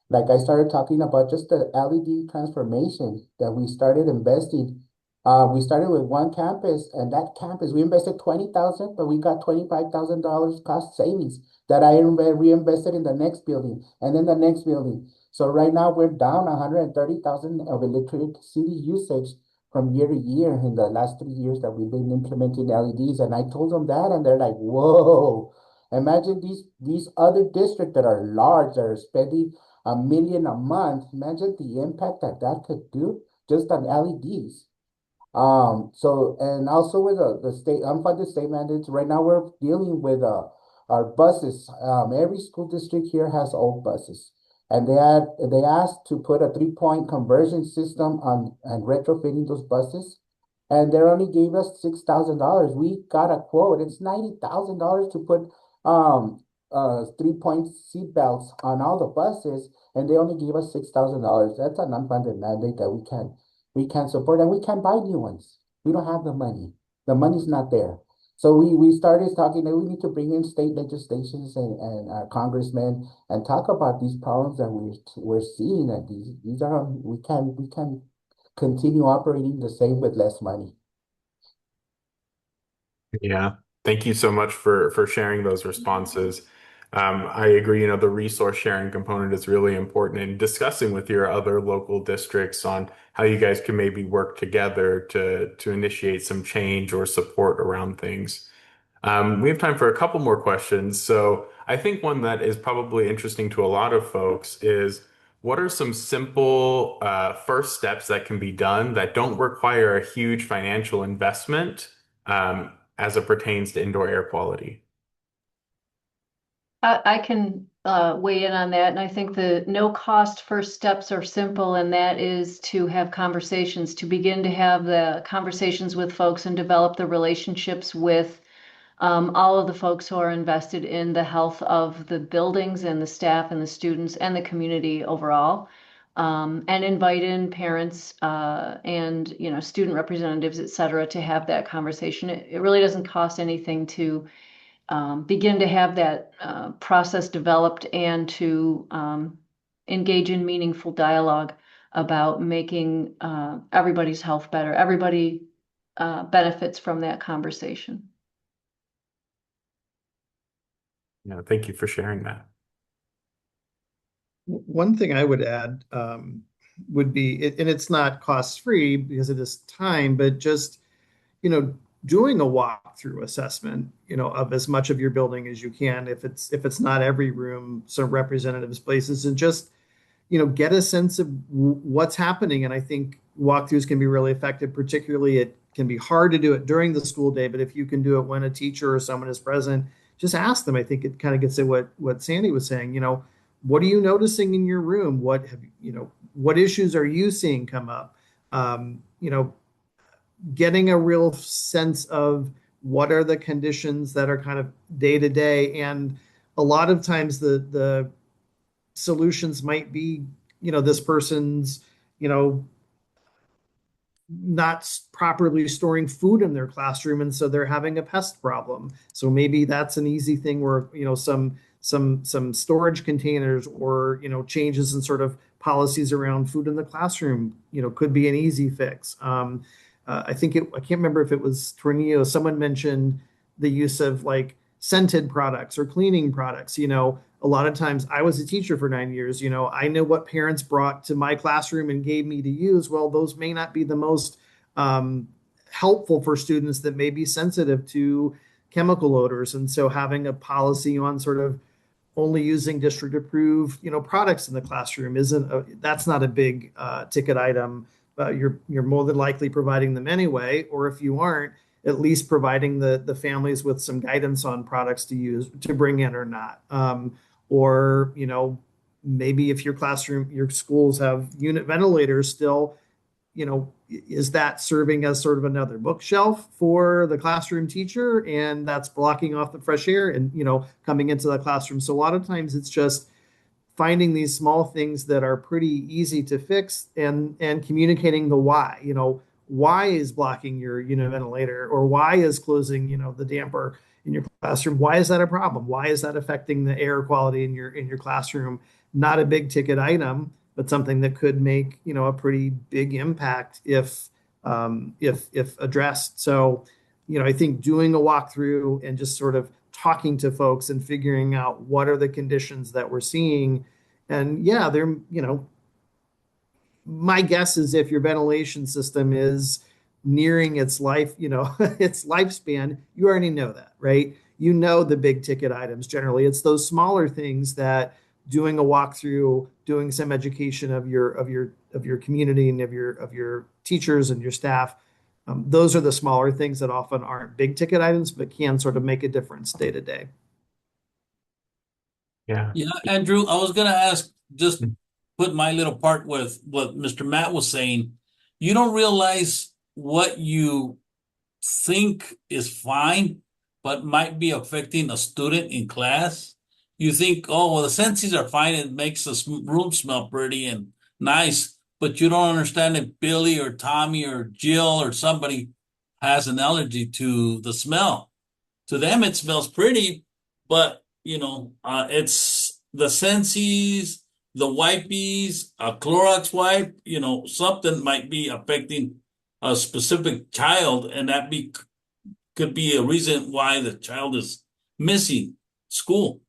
Like I started talking about just the LED transformation that we started investing. We started with one campus, and that campus we invested 20,000, but we got $25,000 cost savings that I reinvested in the next building and then the next building. So right now we're down 130,000 of electricity usage from year to year in the last 3 years that we've been implementing LEDs. And I told them that, and they're like, "Whoa! Imagine these other districts that are large, that are spending $1 million a month. Imagine the impact that could do just on LEDs." So, and also with the state, unfunded state mandates, right now we're dealing with our buses. Every school district here has old buses. And they asked to put a 3-point conversion system on and retrofitting those buses. And they only gave us $6,000. We got a quote. It's $90,000 to put 3-point seat belts on all the buses, and they only gave us $6,000. That's an unfunded mandate that we can't support, and we can't buy new ones. We don't have the money. The money's not there. So we started talking that we need to bring in state legislations and congressmen and talk about these problems that we're seeing. That these are we can continue operating the same with less money. Yeah. Thank you so much for sharing those responses. I agree, the resource sharing component is really important in discussing with your other local districts on how you guys can maybe work together to initiate some change or support around things. We have time for a couple more questions. So I think one that is probably interesting to a lot of folks is what are some simple first steps that can be done that don't require a huge financial investment as it pertains to indoor air quality? I can weigh in on that, and I think the no cost first steps are simple, and that is to have conversations, to begin to have the conversations with folks and develop the relationships with all of the folks who are invested in the health of the buildings and the staff and the students and the community overall. And invite in parents and student representatives, et cetera, to have that conversation. It really doesn't cost anything to begin to have that process developed and to engage in meaningful dialogue about making everybody's health better. Everybody benefits from that conversation. Yeah, thank you for sharing that. One thing I would add would be, and it's not cost free because it is time, but just, you know, doing a walkthrough assessment, of as much of your building as you can, if it's not every room, some representatives places, and just, get a sense of what's happening. And I think walkthroughs can be really effective, particularly it can be hard to do it during the school day, but if you can do it when a teacher or someone is present, just ask them. I think it kind of gets at what Sandy was saying, what are you noticing in your room? What issues are you seeing come up? Getting a real sense of what are the conditions that are kind of day to day. And a lot of times the solutions might be, this person's, not properly storing food in their classroom, and so they're having a pest problem. So maybe that's an easy thing where, some storage containers, or changes in sort of policies around food in the classroom, could be an easy fix. I can't remember if it was Tornillo, someone mentioned the use of like scented products or cleaning products. A lot of times, I was a teacher for 9 years. I know what parents brought to my classroom and gave me to use. Well, those may not be the most helpful for students that may be sensitive to chemical odors. And so having a policy on sort of only using district approved, products in the classroom that's not a big ticket item. You're more than likely providing them anyway, or if you aren't, at least providing the families with some guidance on products to use, to bring in or not. Or maybe if your schools have unit ventilators still, is that serving as sort of another bookshelf for the classroom teacher, and that's blocking off the fresh air and coming into the classroom. So a lot of times it's just finding these small things that are pretty easy to fix, and communicating the why. Why is blocking your ventilator, or why is closing the damper in your classroom? Why is that a problem? Why is that affecting the air quality in your classroom? Not a big ticket item, but something that could make a pretty big impact if addressed. So I think doing a walkthrough and just sort of talking to folks and figuring out what are the conditions that we're seeing. And yeah, my guess is if your ventilation system is nearing its life, its lifespan, you already know that, right? The big ticket items. Generally, it's those smaller things that doing a walkthrough, doing some education of your community and of your teachers and your staff. Those are the smaller things that often aren't big ticket items, but can sort of make a difference day to day. Yeah. Yeah, Andrew, I was gonna ask, just put my little part with what Mr. Matt was saying. You don't realize what you think is fine, but might be affecting a student in class. You think, oh, well, the senses are fine. It makes the room smell pretty and nice, but you don't understand if Billy or Tommy or Jill or somebody has an allergy to the smell. To them, it smells pretty, but it's the senses, the wipies, a Clorox wipe, something might be affecting a specific child, and that be could be a reason why the child is missing school.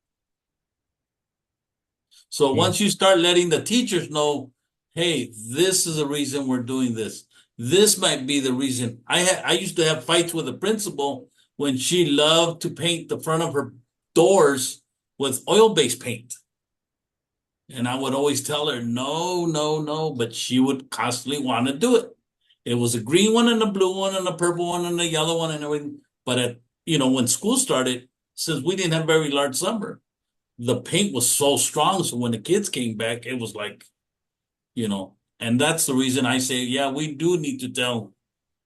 So Yeah. once you start letting the teachers know, hey, this is the reason we're doing this. This might be the reason. I used to have fights with the principal when she loved to paint the front of her doors with oil-based paint. And I would always tell her, no, no, no, but she would constantly want to do it. It was a green one and a blue one and a purple one and a yellow one and everything. But when school started, since we didn't have very large summer, the paint was so strong. So when the kids came back, it was like, and that's the reason I say, yeah, we do need to tell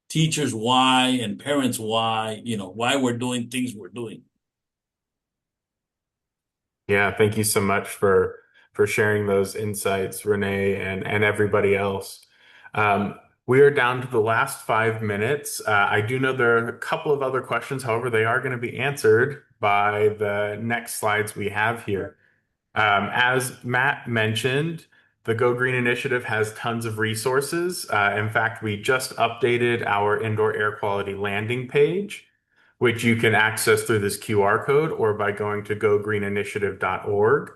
teachers why and parents why, why we're doing things we're doing. Yeah, thank you so much for sharing those insights, Renee, and everybody else. We are down to the last 5 minutes. I do know there are a couple of other questions, however, they are going to be answered by the next slides we have here. As Matt mentioned, the Go Green Initiative has tons of resources. In fact, we just updated our indoor air quality landing page, which you can access through this QR code or by going to gogreeninitiative.org.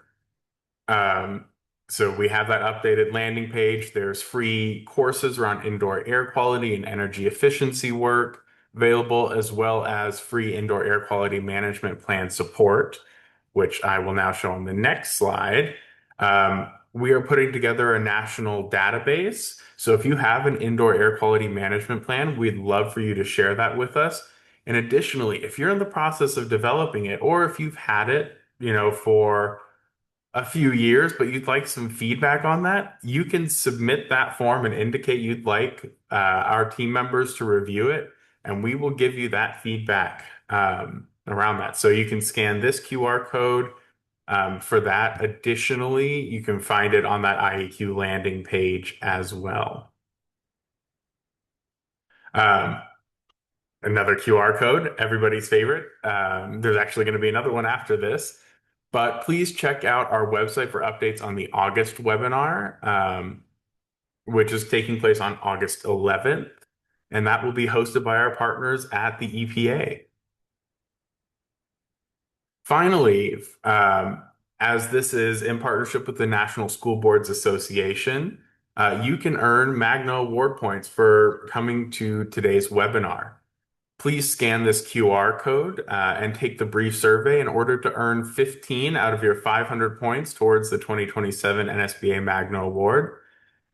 So we have that updated landing page. There's free courses around indoor air quality and energy efficiency work available, as well as free indoor air quality management plan support, which I will now show on the next slide. We are putting together a national database. So if you have an indoor air quality management plan, we'd love for you to share that with us. And additionally, if you're in the process of developing it, or if you've had it, for a few years, but you'd like some feedback on that, you can submit that form and indicate you'd like our team members to review it, and we will give you that feedback around that. So you can scan this QR code for that. Additionally, you can find it on that IAQ landing page as well. Another QR code, everybody's favorite. There's actually going to be another one after this. But please check out our website for updates on the August webinar, which is taking place on August 11th. And that will be hosted by our partners at the EPA. Finally, as this is in partnership with the National School Boards Association, you can earn Magna Award points for coming to today's webinar. Please scan this QR code and take the brief survey in order to earn 15 out of your 500 points towards the 2027 NSBA Magna Award.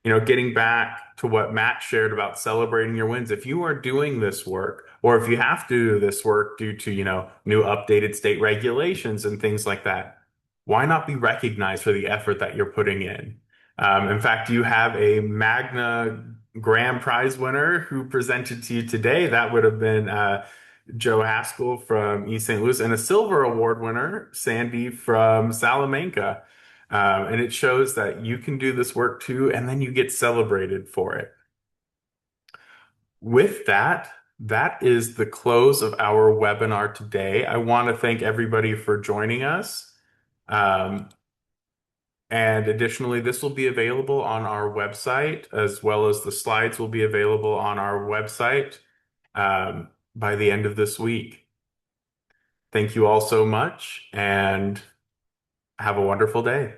Getting back to what Matt shared about celebrating your wins, if you are doing this work, or if you have to do this work due to, new updated state regulations and things like that, why not be recognized for the effort that you're putting in? In fact, you have a Magna Grand Prize winner who presented to you today. That would have been Joe Haskell from East St. Louis, and a silver award winner, Sandy from Salamanca. And it shows that you can do this work too, and then you get celebrated for it. With that, that is the close of our webinar today. I want to thank everybody for joining us. And additionally, this will be available on our website, as well as the slides will be available on our website by the end of this week. Thank you all so much, and have a wonderful day.